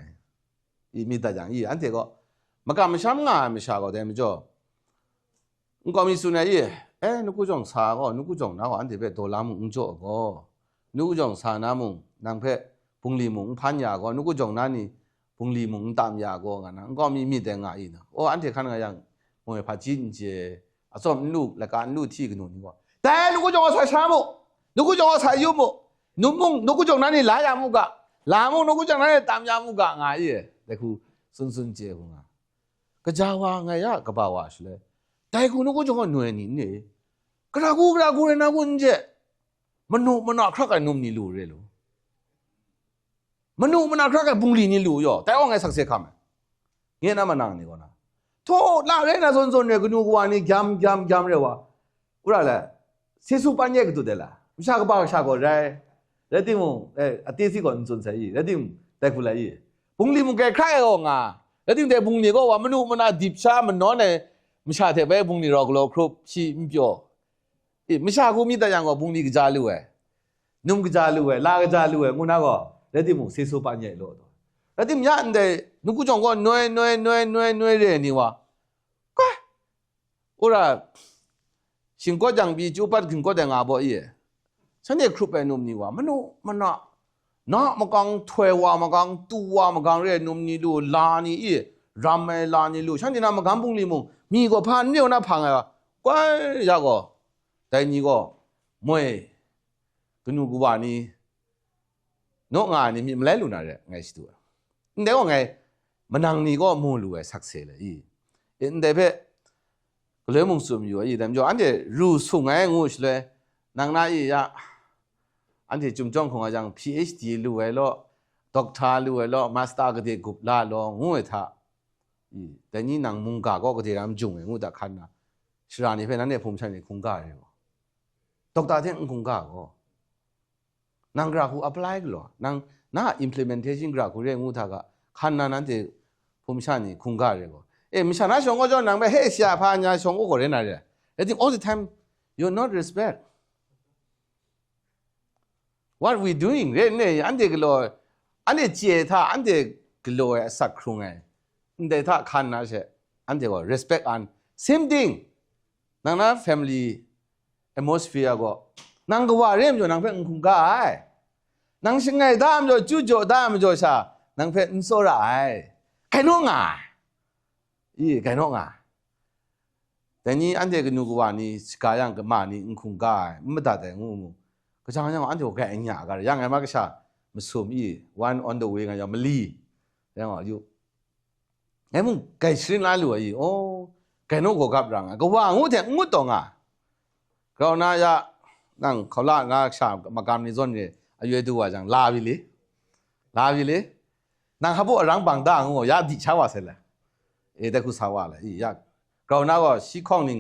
มีแต่อย่างอันเดียก็มันก็ไม่ช้ำงาไม่ช้าก็ได้ไม่จ่อมันก็มีส่วนไหนนุกุจงสาก็นุกุจงนะก็อันเดียไปตัวลามุงจ่อก็นุกุจงสานามุงนางเพะปุงลีมุงพันยาก็นุกุจงนั่นนี่ปุงลีมุงตามยาก็กันนะก็มีแต่งานะโอ้อันเดียขันก็ยังมวยพาจินเจอสมลูกและการลูกที่กันนู่นนี่ว่าแต่นุกุจงก็ใช้ช้ามุนุกุจงก็ใช้ยุมุนุกุจงนั่นนี่หลายอย่างมุกะลามุนุกุจงนั่นนี่ตามยามุกะงาแต่คือสุนเจ้าไงก็จะว่าไงก็บ่าวสิเลยแต่คุณนุกุจงก็หน่วยนี่กระกูเลยนะคุณเจ้มันครักกันนุ่มนี่รู้เลยมันครักกันบุงลีนี่รู้ย่อแต่ว่าไงสักเสียคำเงี้ยนะมันนั่งนี่ก่อนนะโทษลาเรนะส่วนเนี่ยคุณนุกวานี่ยำเลยวะอุระเลยเสียสุปัญญาก็ตัวเดียวละไม่ใช่ก็บ่าวใช่ก็ได้แล้วที่มึงอาทิตย์ที่ก่อนส่วนใช่แล้วที่มึงแต่คุณเลยบุงลีมึงแก่ใครก็งาแล้วที่แต่บุงลีก็ว่ามันดิบชามันนอนเนี่ยไม่ใช่แต่ไปบุงลีรอกครบชีไม่เปล่าไม่ใช่กูมีแต่ยังก็บุงลีก็จะรู้นุ่มก็จะรู้ลาก็จะรู้มึงน่ะก็แล้วที่มึงเสียสุปัญญาโลดแล้วที่มึงยันแต่นุกุจงก็หน่วยเรื่องนี่วะก็อุระชิงก็จังบีจูปัดขึ้นก็แต่งาบ่ฉันเนี่ยครุไปนุ่มนี่วะมันน่ะมันกังถวยวะมันกังตัวมันกังเรื่องนุ่มนี่ดูลานี่รำไม่ลานี่ดูฉันนี่นะมันกังปุ่งลิมุงมีก็พันเนี่ยนะพังไงวะก็ยากก็แต่นี่ก็มวยกนูกูว่านี่นกงานนี่มีมาแล้วลูน่าเลยไงสิตัวเดี๋ยวไงมันนั่งนี่ก็มูลูสักเสเลยเดี๋ยวเพ่ก็เลยมุ่งสุ่มอยู่แต่เดี๋ยวอันเดียรู้สุ่งไงงูสิเลยนั่งน่าอันที่จุ่มจ้องของอาจารย์ PhD รู้ไว้แล้วด็อกเตอร์รู้ไว้แล้วมาสเตอร์ก็ได้กุบลาแล้วงูท่าแต่นี่นางมุงกาก็ได้รำจุ่มงูตะขันนะสระนี่เพื่อนนั่นเนี่ยผมใช้ในคุงกาเลยด็อกเตอร์ที่คุงกาก็นางกราคู apply ก็หรอนางน่า implementation กราคูเรื่องงูท่าก็ขันนั่นที่ผมใช้ในคุงกาเลยก็ไม่ใช่นะชงก็จะนางไปเฮ้ยเสียพาญาชงก็เรื่องอะไรแต่ที่ all the time you're not respect what we doing เนี่ยอันเดียกลัวอันเดียเจ้าท่าอันเดียกลัวสักครู่ไงอันเดียท่าขันนะเช่อันเดียก็ respect and same thing นั่งนะ family atmosphere ก็นั่งก็ว่าเรื่องอยู่นั่งเพื่อนคุ้มกันนั่งสิ่งไงตามจะจู่โจตามจะชานั่งเพื่อนสู้ร้ายใครน้องอ่ะใครน้องอ่ะแต่นี่อันเดียก็นึกว่านี่สกายังก็มานี่คุ้มกันไม่ได้แต่งู ก็จะยังอันเดียวแกงหยากันยังไงมากก็ชามาสวมอี one on the way กันยังมาลียังอ่ะอยู่ไอ้มึงไก่ชิ้นล้านหลวยอีโอ้ไก่นกก็กับรังก็ว่างูแทงงูตองอ่ะก็น่าจะนั่งเขาล่าน่าชามากำนิจนเนี่ยอายุดูว่าจังลาบิเลยนั่งขับรถรังบังด่างงูยาดิชาวาเสร็จแล้วแต่กูสาวอะไรอียากก็น่าก็สิข้องหนึ่ง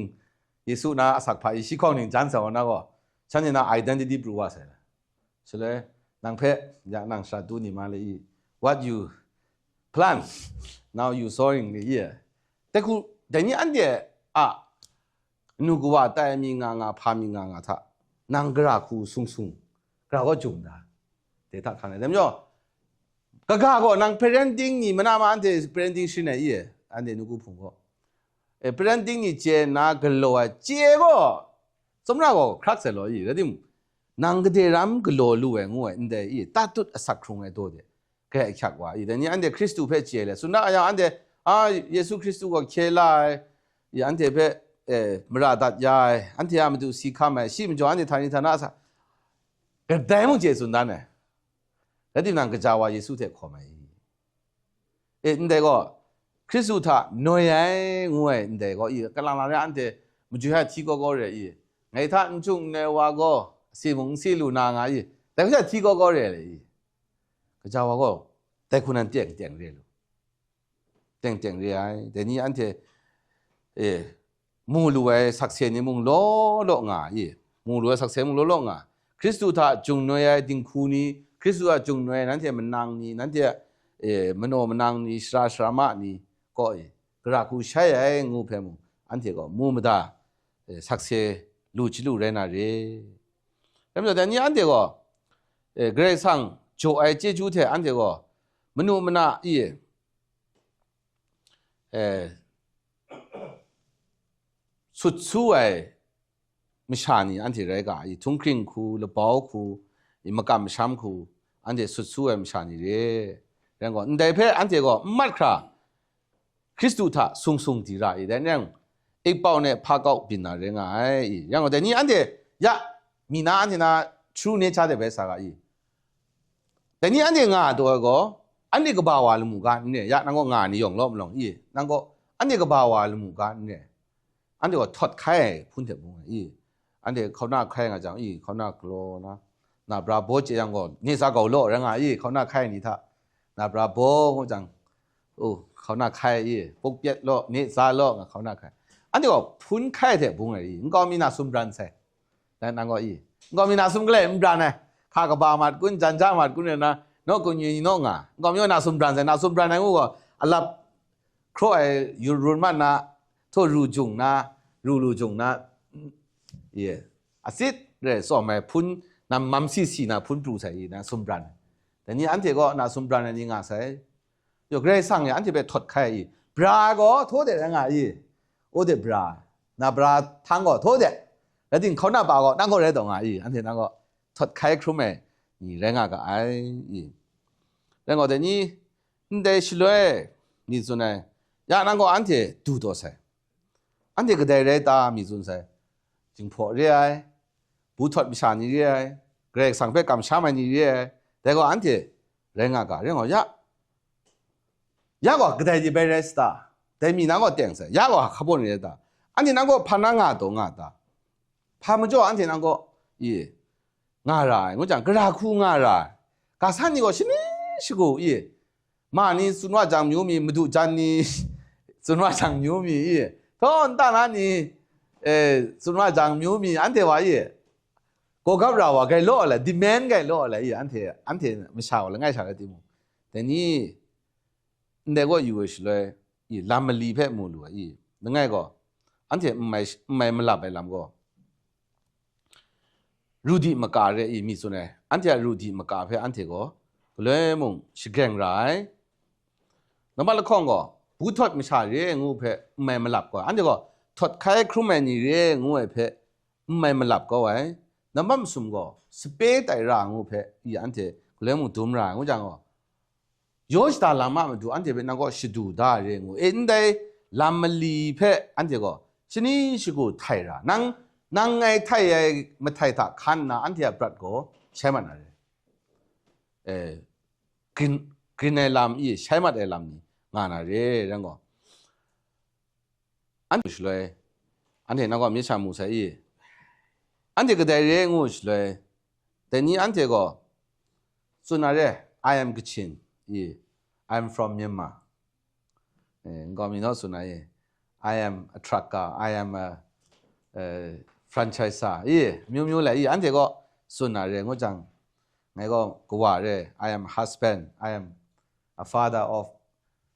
เยซูน่าสักพายสิข้องหนึ่งจันทร์สาวน่าก็ฉันเนี่ยน่า identity ปลูกว่าเสร็จแล้วใช่เลยนั่งเพะอยากนั่งชาดูนี่มาเลย what you plan now you sowing เนี่ยแต่กูแต่นี่อันเดียนูกูว่าแต่มีงาพามีงาท่านั่งกระคูซุงกระก็จุ่มได้แต่ถ้าขันเนี่ยเดี๋ยวก็นั่ง parenting นี่มันน่ามาอันเดีย parenting สิ่งไหนอันเดียนูกูพูดก็parenting นี่เจน่ากลัวเจ้ก็สมรักก็คลักเสร็จแล้วแล้วดินั่งก็เดรำกลัวรู้เองงูอันเดียตัดตุดสักครู่ไงตัวเดียแค่ชักว่าแต่นี่อันเดียคริสต์เพจเจเลยสุนัขอย่างอันเดียเยซูคริสต์ก็เคล้ายอันเดียเพมราดัดยายอันที่อามาดูสีข้ามชีมจ่ออันที่ทานิธนาสักก็ได้มุ่งเจสุนนั่นแล้วที่นั่งก็จะว่าเยซูเทขอมาอันเดียก็คริสต์ท่าหน่วยงูอันเดียก็กำลังอะไรอันเดียมันจะให้ที่ก็เลยไงท่านจุงเนี่ยว่าก็สีมงสีลูนางแต่ก็จะที่ก็เลยก็จะว่าก็แต่คุณนั่นเตียงเรียนเรียนแต่นี่อันที่มูลูเอสักเซนิมุงโลงามูลูเอสักเซมุงโลงาคริสต์ท่าจุงหน่วยดิ้งคูนีคริสต์ท่าจุงหน่วยนั่นที่มันนางนี่นั่นที่มโนมันนางนี่สระมานี่ก็กระคูใช้งูเพ่มุอันที่ก็มูมดาสักเซลูจิลูเรนาเรแล้วแต่นี่อันที่ก็เกรซังโจเจจูเทอันที่ก็มโนมันน่ะสุดสู้ไม่ชานี่อันที่ไรกันทุ่งคริงคูหรือเปล่าคูมากำช้ำคูอันที่สุดสู้ไม่ชานี่เร่เรื่องก็แต่เพื่ออันที่ก็มัดคราคริสต์ท่าทรงดีไรแต่เนี่ยอีกเป้าเนี่ยพาเขาบินอะไรเงี้ยอย่างก็แต่นี่อันที่ยะมีน้าอันที่น่าชูเนี่ยชาเดเบสอะไรแต่นี่อันที่งาตัวก็อันนี้ก็บ่าวลูกกันเนี่ยยะนั่งก็งานี่ยองล้อมลองนั่งก็อันนี้ก็บ่าวลูกกันเนี่ยอันเดียวทอดไข่พุ่นเถอะบุ้งอันเดียวเขาหน้าไข่กันจังเขาหน้ากลัวนะน่าบราโบเจียงก็นี่ซาเกาโลเรื่องเขาหน้าไข่นี่ท่าน่าบราโบก็จังโอ้เขาหน้าไข่พวกเปียโลนี่ซาโลเขาหน้าไข่อันเดียวพุ่นไข่เถอะบุ้งก็มีน่าสุ่มบรันเซ่แต่นั่งก็มีน่าสุ่มก็เลยบรันข้ากบ่าวมากุนจันจ้ามากุนเนี่ยนะนกกุนยีนกก็มีน่าสุ่มบรันเซ่น่าสุ่มบรันนั่นก็อัลลับครัวยูรุนมันนะทั่วรูจุงนะรูจุงนะอาศิษย์เรื่องสมัยพุ่นนำมัมซีนะพุ่นปลูกใส่นะสมบรันแต่นี่อันที่ก็น่าสมบรันนี่ง่ายใส่ยกเรื่องสั่งอย่างอันที่ไปถอดไข่บราก็ทั่วเด็ดยังไงโอ้เด็ดบราน่าบราทั้งก็ทั่วเด็ดแล้วถึงเขาหน้าบ่าวก็นั่งก็เรื่องตรงอันที่นั่งก็ถอดไข่ครุ่มนี่เรื่องก็เรื่องก็แต่นี่ได้ชิลเลยนี่ส่วนไหนอย่างนั่งก็อันที่ดูตัวใส่อันที่ก็ได้เรื่องตามีส่วนใส่จึงพอเรื่องผู้ทอดวิชานี่เรื่องเกรกสังเกตกรรมช้ามันนี่เรื่องแต่ก็อันที่เรื่องก็เรื่องก็ยากกว่าก็ได้ที่ไปเรื่องตาแต่มีนั่งก็เตียงใส่ยากกว่าขบวนเรื่องตาอันที่นั่งก็พันนั่งตาพามันจ่ออันที่นั่งก็ง่ายไรกูจังกระคู่ง่ายไรกาสันนี่ก็ชิกูมานี่สุนว่าจังมิวมีมาดูจันนี่สุนว่าจังมิวมีตอนตานานี่สุนว่าจังมิวมีอันที่ว่าก็กับเราว่าไงโลอะไรดิแมนไงโลอะไรอันที่ไม่ใช่อะไรง่ายใช่ไหมที่มึงแต่นี่เด็กก็อยู่เฉยๆลำมันรีเพะมูลว่านั่งไงก็อันที่ไม่มาหลับไปลำก็รูดีมากาเรมีส่วนไหนอันที่รูดีมากาเพะอันที่ก็เลยมึงชิเก่งไรน้ำมันละข้องก็ผู้ทอดไม่ใช่เรื่องงูเพะไม่มาหลับก็อันที่ก็ทอดไข่ครุ่มนี่เรื่องงูเพะไม่มาหลับก็ไว้น้ำมันสุ่มก็สเปรย์ไตร่างงูเพะอันที่เลยมึงดุมร่างงูจังก็ย้อนตาลามาดูอันที่เป็นนั่งก็ชิดูได้เรื่องงูเอ็นได้ลำมันลีเพะอันที่ก็ชนิดชิกูไทยร่านั่ง นังไงไทยไม่ไทยถ้าขันนะอันที่ปรัดก็ใช้มันอะไรกินในลำอีใช้มันในลำนี้งานอะไรเรื่องก็อันนี้เลยอันที่นั่นก็มีชามูใส่อีอันที่ก็ได้เรื่องงูเลยแต่นี้อันที่ก็ส่วนอะไร I am Kachin I am from Myanmar ก็มีน้องส่วนไหน I am a trucker I am a franchiser မျိုးเลยอันที่ก็ส่วนอะไรก็จังไงก็กูว่าเลย I am husband I am a father of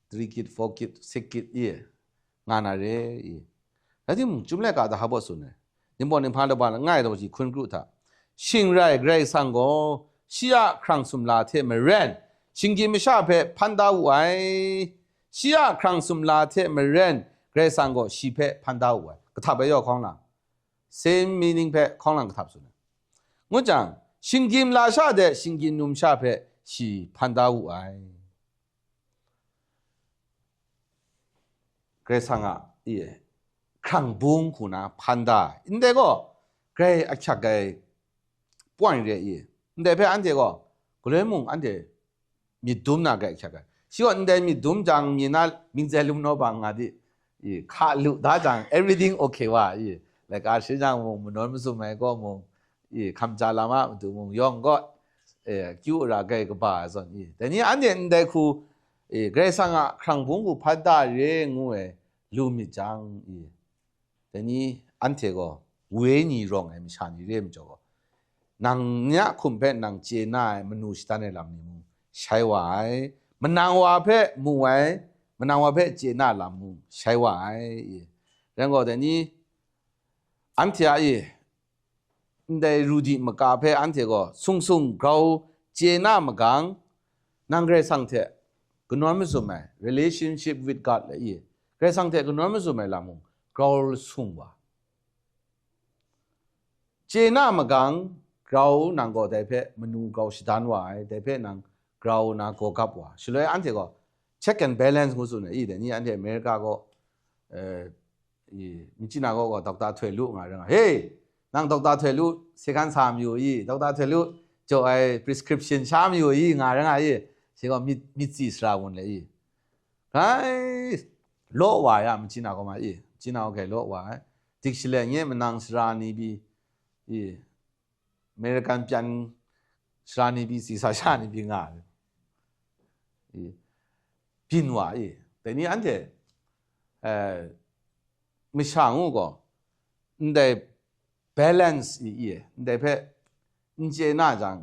3 kids 4 kids 6 kids งานอะไรแล้วที่มึงจุ่มเล็กก็ได้ฮับส่วนเนี่ยนี่บอกนี่พาเราบ้านง่ายตัวจีคุณกรุ๊ปท่าชิงไรเกรซังก็ชียครั้งสุมลาเทมเรนชิงกิมิชาเพพันดาวไว้ชียครั้งสุมลาเทมเรนเกรซังก็ชีเพพันดาวไว้ก็ทับไปย่อของเรา same meaning เพของเราก็ทับส่วนงั้นจังชิงกิมลาชาเดชิงกินุมชาเพชีพันดาวไว้เกรซังอ่ะครั้งบุ้งคุณนะพันดาอินเดก็เกรอักชักเกป่วยเรื่อยอินเดเพื่ออันเดก็ก็เลยมุ่งอันเดมีดุมนักเกชักเกชีวอันเดมีดุมจังมีน่ามิงเจลุมโนบังอ่ะดิขาลุด้าจัง everything okay ว่ะแล้วก็สิ่งจังมุ่งมันนอนไม่สุดไหมก็มุ่งคำจาลามาดูมุ่งยองก็คิวระเกก็บ้าส่วนแต่นี้อันเดอินเดคือเกรซังอ่ะครั้งบุ้งกูพันดาเรื่องงูลูมิจังแต่นี้อันเทก็เวนีร้องไอ้มิชานีเรียมจ่อนางเนี้ยคุมเพนางเจน่ามนุษย์ตาในลำนี้มึงใช้ไว้มันนางว่าเพมูไว้มันนางว่าเพเจน่าลำมึงใช้ไว้แล้วก็แต่นี้อันเทียได้รู้ดีมากาเพอันเทก็สุ่งเขาเจน่ามกังนางเกรซังเทก็นอนไม่สุดไหม relationship with God เลยเกรซังเทก็นอนไม่สุดไหมลำมึงเราสุ่งว่าเจน่ามกังเรานางก็ได้เพมนูเราสิดานว่าได้เพนางเรานางก็กับว่าสุดเลยอันที่ก็ check and balance กูสุดเนี่ยเดี๋ยวนี้อันที่อเมริกาก็มิจินาก็ดร.ถวยลุงอะไรเฮ้ยนางดร.ถวยลุเสกันสามอยู่ดร.ถวยลุจะไอ้ prescription ชามอยู่งานอะไรเสก็มิจิสราวันเลยไอ้โลว่าอ่ะมิจินาก็มาจินาโอเคโลว่าดิกชิเลเนี่ยมันนางสรานีบีอเมริกันပြန်สรานีบีสีสาชานีบีงาบินว่าแต่นี่อันเดีไม่ช่างก็ได้ balance ได้เพื่อเจน่าจัง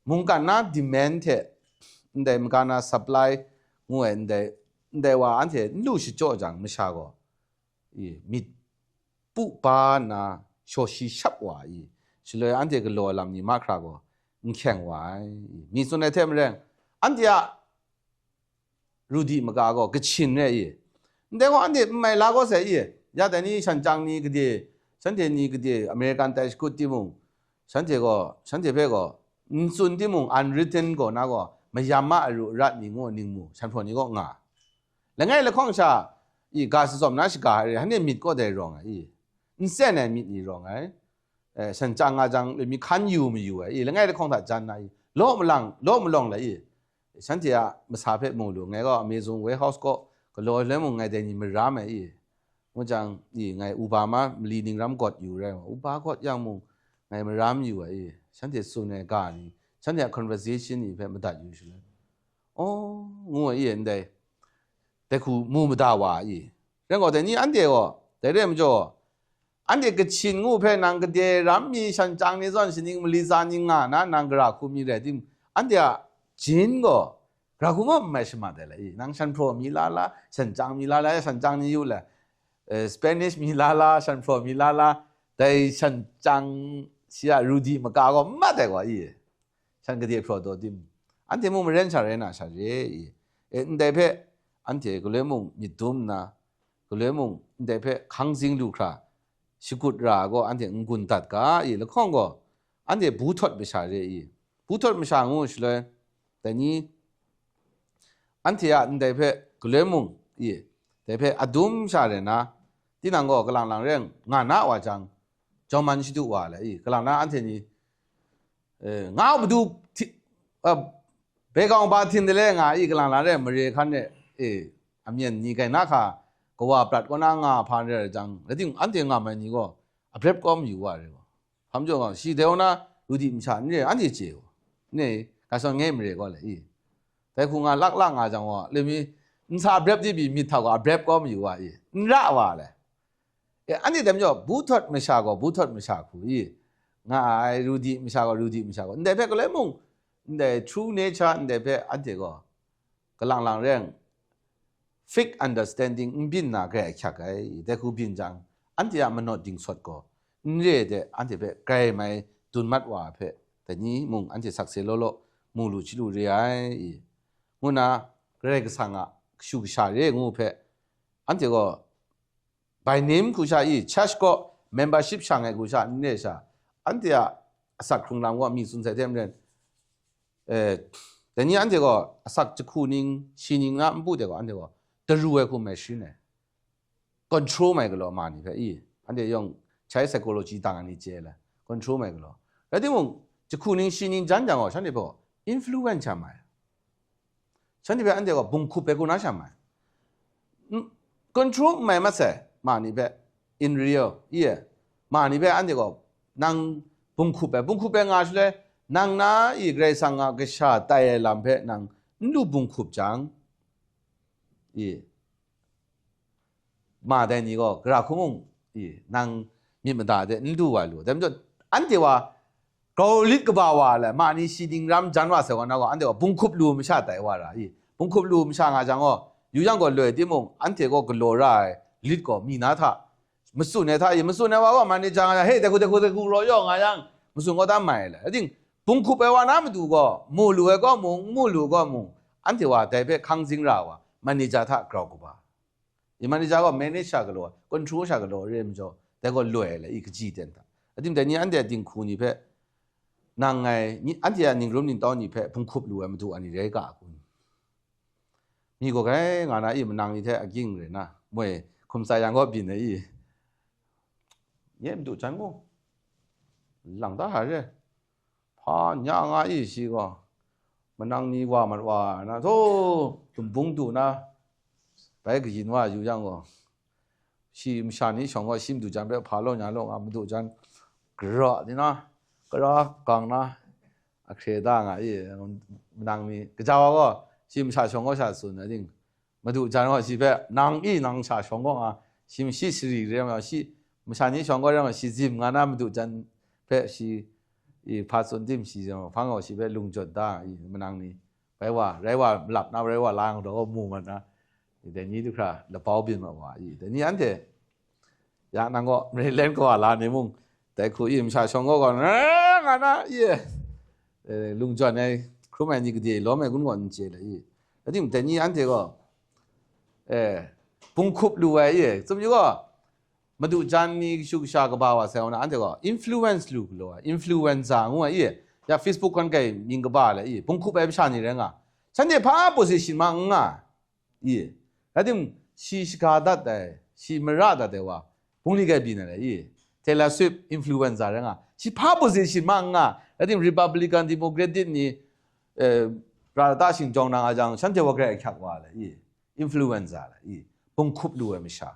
มุ่งกันน่า demand เถได้มุ่งกันน่า supply งูได้ว่าอันเดีลู่ชิโจจังไม่ช่างก็มีปุ๊บปานาโชชิชับว่าสุดเลยอันเดียก็รอลำนี้มากครับก็แข็งไว้มีส่วนในเทมเรื่องอันเดียรู้ดีมากก็ชินเลยแต่ว่าอันเดียไม่ลาก็เสียยาแต่นี่ฉันจังนี่ก็ดีฉันเดียนี่ก็ดีอเมริกันแต่สกุลที่มุ่งฉันเดียเพ่ก็ส่วนที่มุ่ง unwritten ก็น่าก็ไม่ยามมารู้รัดนี่งูนิ่งมูฉันพอนี่ก็ง่าแล้วไงเลยข้องชากาสสมนักกาอะไรฮันเนี่ยมิดก็ได้รองอินเซนเนี่ยมิดนี่รองฉันจังจังเลยมีขันอยู่ไม่อยู่แล้วไงเลยข้องถ้าจันนะโลกมันลงเลยฉันที่มาสาเพชรมูลูไงก็เมซงเวเฮาส์ก็รอเรื่องมึงไงแต่นี่มันร้ามมันจังไงอุบามาลีนิงร้ามกดอยู่เลยอุบากดยังมึงไงมันร้ามอยู่ฉันที่สุนในการนี้ฉันที่ conversation นี่เพื่อมาตัดอยู่ใช่ไหมโอ้งูได้แต่คือมูไม่ได้ว่าแล้วก็แต่นี่อันเดียวแต่เรื่องมันจะอันเดียวก็ชินงูเพื่อนางก็เดี๋ยวรำมีฉันจังนี่ส่วนฉันยิ่งลิซานิ่งนะนางกระคุมีเลยที่อันเดียวจินก็กระคุก็ไม่ใช่มาได้เลยนางฉันโปรมีลาลาฉันจังมีลาลาฉันจังนี่อยู่เลยสเปนิชมีลาลาฉันโปรมีลาลาแต่ฉันจังเสียรูดีมากก็ไม่ได้กว่าฉันก็เดี๋ยวโปรตัวที่อันเดียวมึงเรียนชาเรียนนะชาเรียนแต่เพื่ออันเดียวก็เลยมึงมีดุมนะก็เลยมึงแต่เพื่อขังสิงลูกค้าชิกุดราก็อันเดียวงุนตัดก็แล้วข้องก็อันเดียวบูทอดไม่ใช่เลยบูทอดไม่ใช่งูใช่เลยแต่นี้อันที่อันเดียวเพื่อก็เลยมึงแต่เพื่ออดุมใช่เลยนะที่นั่งก็กำลังเรื่องงานน่าว่าจังจ 정만 시도 와래 이 그러나 안테니 nga bdu begang ba thin de nga i klang la de mre khan de amien ni kai na kha ko wa plat ko na nga pha de jang le ting an te nga ma ni ko a brep ko mi wa de ko ham jo ga si de ona lu di mcha ni an ti che ko ne ka so nge mre ko le i de khu nga lak nga jang wa le mi nsa brep di bi mi thaw ko a brep ko mi wa i nra wa le an ti dem jo bu thot ma sha ko bu thot ma sha khu i nga rudi misha ko nde phe ko le mong nde true nature nde phe ate ko kalang lang reng fake understanding bin na ga kya kai de khu bin jang ante ya manot ding sot ko nre de ante phe kai mai tun mat wa phe de ni mong ante sakse lo mu lu chi lu re ai nguna greg sanga shu sha re ngu phe ante ko by name ku sha yi church ko membership shang ai ku sha ne sha 안데야 아삭 쿵랑과 미순세 때문에 대니 안데고 아삭 즉쿠닝 신잉아 안부데고 안데고 더루에 그 메시네 control 麦个咯 많이 이 안데 용 차이 psychology 당연히 제라 control 麦个咯 그래도 즉쿠닝 신잉 장장어 전에보 influence 말 전에배 안데고 봉쿠 빼고 나샤말 control 麦맞세 많이 배 in real 예 많이 배 안데고 nang bungkupe nga shle nang na i grei sanga ke sha tai lam phe nang ndu bungkup jang i ma dai ni go gra khumung i nang mi ma da de ndu wa lu dem jo an de wa go lit ka ba wa la ma ni si ding ram jan wa se wa na go an de wa bungkup lu ma sha tai wa ra i bungkup lu ma sha nga jang go yu yang go lue ti mong an de go glo ra lit go mi na tha musu ne tha ye musu ne wa wa manager nga hey de ku lo yo nga yang musu ngo ta mai la I think bung khu pe wa na ma du go mu lu we go mu lu go mu an ti wa dai pe khang sing ra wa manager tha kraw ko ba ye manager go manage sha ga lo control sha ga lo re m jo de go lue la I ka ji den ta I think de ni an de ting khu ni pe nang ngai ni an ti ya ning rom ning taw ni pe bung khu lu we ma du an ni re ga ku ni go ga nga na I ma nang ni the a king re na mwe khum sa yang go bin ne I 얘도 잔고 랑다 하래 파 냐가 이시고 만낭니 와만 나도 좀 봉두나 백인와 유장고 심샤니 성과 심도 잠배 팔로 냐로 아무도 잔 그러디나 그러 강나 아크레다가 이 만낭니 그자고 심샤 성과 샤스는 딩 모두 잔고 시배 낭이 낭샤 성과 심시스리래면 시 무산이 정거랑 시집 가나무도 전 배시 이 파손팀 시정 방어 시배 룽졌다 이 문항니 배와 레와 랍나 레와 랑도 무만나 이제 니도크라 러바오빈마 와 이제 니한테 야 난거 레렌거 라네 뭉 대쿠 임사 정거가 가나 예 룽전에 그러면 이게 로메 군건 제라 이 어디 니한테 거 붕쿱 루에 예 좀 이거 madu jani shuksha ka bawa sa ona ante ko influence lu lo influencer ngwa ye ya facebook kan kai ning ka ba le ye bongkhu ba sha ni re nga chane pha position ma nga ye adim shi shika da de shi mara da de wa bongli ka bi ne le ye Taylor Swift influencer re nga shi pha position ma nga adim republican democratic ni prada shin jong na nga jang chante wa kra kyak wa le ye influencer le ye bongkhu lu ma sha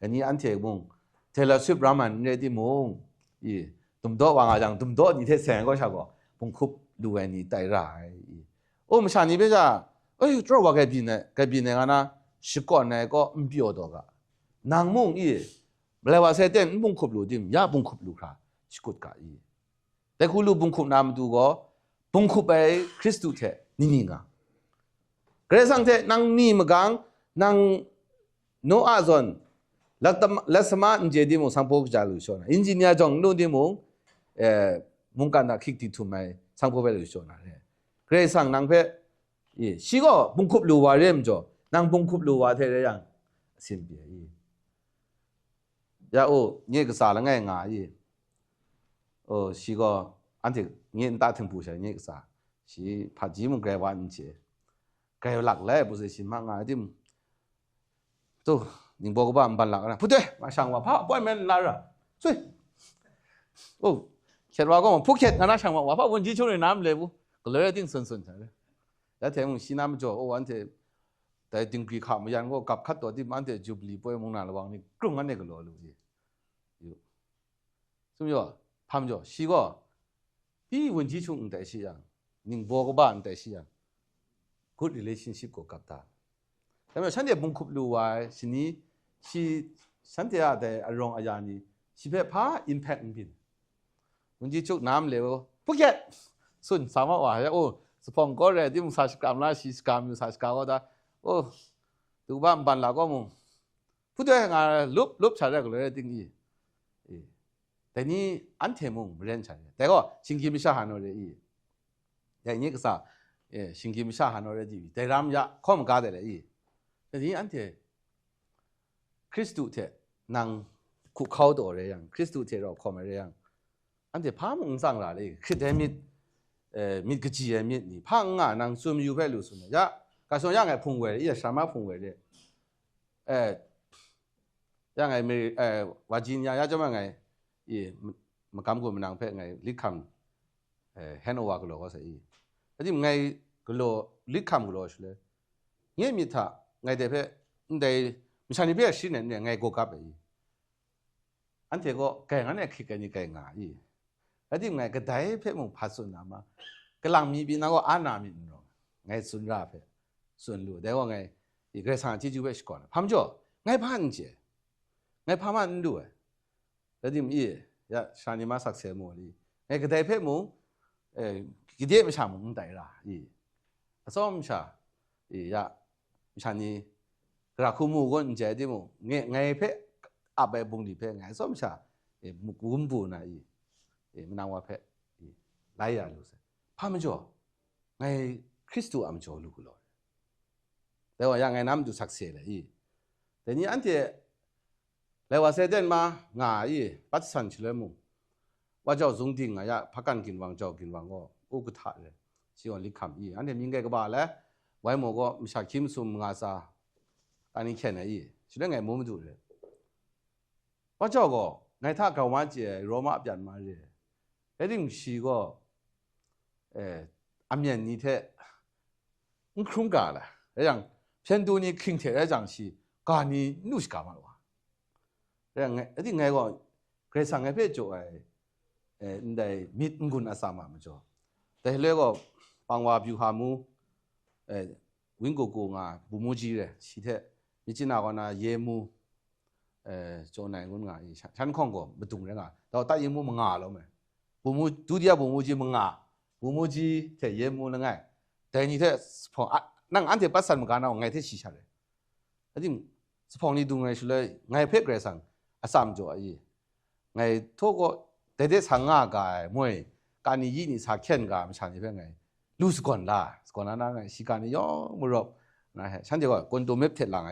ani ante mong Taylor Swift Raman ne di mong yi tum do wa nga jang tum do ni the sen go sha go bong khup lu ai ni tai ra yi o ma sha ni be ja ai zhuo wa ge bi ne ga na shi ko ne go mbyo do ga nang mong yi le wa se den bong khup lu dim ya bong khup lu kha shi kut ka yi de khu lu bong khup na ma du go bong khup bai Christu the ni ni nga gre sang the nang ni ma gang nang no azon lasama njedi mo sangpo jalu shona engineer jong no di mo mungkana khikti thu mai sangpo be lu shona le gre sang nang phe ye sigo bungkhup lu wa rem jo nang bungkhup lu wa the re yang sim pi yi ya o nye ka sa la ngai nga yi o sigo ante nye da thing pu sha nye ka sa si pha ji mo gre wa nje gre lak le bu se sin ma nga dim to 宁波个吧，唔办啦，不对，马上我怕外面拉了，所以哦，开话讲，不开，俺那想话，怕问题出来拿不来不，个来定顺顺才的。那天我西南么做，我安天，在定期看么样，我夹卡多啲，安天就离不开蒙南了往你，更安那个路的，有，是不是？他们做，西个，比问题出唔得西样，宁波个班唔得西样，good relationship 个夹大。แต่เมื่อฉันเดี๋ยวบุ้งคุบลูไว้สินี้ฉันเดี๋ยวแต่อารมณ์อาญานี้สิเพื่อพา impact มันเป็นบางทีจุกน้ำเหลวพวกแกส่วนสามารถว่าโอ้สปองก็เลยที่มึง30 กรัมละ40 กรัมอยู่30 กรัมก็ได้โอ้ดูบ้านบันเราก็มึงพูดด้วยงานลุบใช้ได้ก็เลยติ้งอีแต่นี้อันเทมุงเรียนใช้แต่ก็สิ่งที่ไม่ใช่หันอะไรอีอย่างนี้ก็สาสิ่งที่ไม่ใช่หันอะไรดีแต่รำยะข้อมกาได้เลยอีแต่นี้อันเทคริสต์เทนางคุกเข้าตัวเรื่องคริสต์เทเราคอมเรื่องอันเทพามึงสั่งอะไรคิดให้มิดกจีมิดนี่พังอ่ะนางซุ่มอยู่ไปรู้สุดเนี่ยยะการส่งยังไงพุ่งเวรี่สามารถพุ่งเวรี่ยังไงมีวาจินยาจะมาไงมันกำกูมันนางเพ่ไงลิคำแฮนโอวากุโลก็ใช่แต่ที่ไงกุโลลิคำกุโลใช่เลยเงี้ยมีท่าไงเดี๋ยวเพ่ได้ไม่ใช่นี่เพ่สิ่งเนี่ยไงกูกับไปอันเทก็แกงอันเนี่ยคิดกันนี่แกงอ่ะแล้วที่ไงก็ได้เพ่มึงพัดสุนนะมาก็หลังมีปีนั้นก็อ่านนามินเนาะไงสุนราเพ่สุนรู้แต่ว่าไงอีกเรื่องที่จูเวชก่อนพัมจ่อไงพันเจไงพามันดูแล้วที่มียะชานิมาสักเสมอลีไงก็ได้เพ่มึงกิเดียไม่ใช่มึงได้ละซ้อมใช่ยะชานีกระคุมูก็เจดีมึงไงเพ่อาไปบุงดีเพ่ไงซ้อมใช่มุกุมบูนะมันนาวเพ่ไล่ยาลูกพามันจ่อไงคริสต์อัมจ่อลูกเลยแต่ว่ายังไงน้ำดูสักเสเลยแต่นี้อันที่แล้วว่าเสด็จมาง่ายปัจสันเฉลิมว่าเจ้าสงดิ่งอ่ะพักกันกินวังเจ้ากินวังก็อุกถะเลยสิวันลิขำอันที่มีไงก็บ้าแล้วไว้หมก็มิชาคิมซุมงาซาอันนี้แค่ไหนสุดท้ายไงมุมดูเลยว่าเจ้าก็ไงถ้าเก่ามาเจโรมาเปลี่ยนมาเลยไอ้ที่มึงชีก็อันนี้นี่เท่มึงครุ่งกาละไอ้ยังเช่นตัวนี้คิงเท่ไอ้จังชีการนี้นู่นกามาหรอเรื่องไงไอ้ที่ไงก็เกรซังไงเพื่อจ่อได้มิดงุนอาสามาจ่อแต่เรื่องก็ปังว่าบิวหามูวิงกูงาบุมูจีเลยสิเท่มิจินาก็น่าเยมูจ่อไหนงุนงาฉันคงก็ไม่ตรงเลยงาแต่ตาเยมูมึงงาแล้วไหมบุมูดูดีอะบุมูจีมึงงาบุมูจีเท่เยมูนั่งไงแต่นี่เท่พอนั่งอันเท่ปัสสันมึงกันเอาไงเท่ชี้ชัดเลยไอ้ที่สปองนี่ดูไงสุดเลยไงเพื่อเกรซังอาสามจ่อไงทุกก็แต่สังงากายมวยการนี้ยี่นี่สักเข่นกาไม่ใช่เพื่อไงรู้สึกก่อนละก่อนนั้นไงสิการนี้ย่อมุรบนะฮะฉันเดี๋ยวคนตัวไม่เท็ดหลัง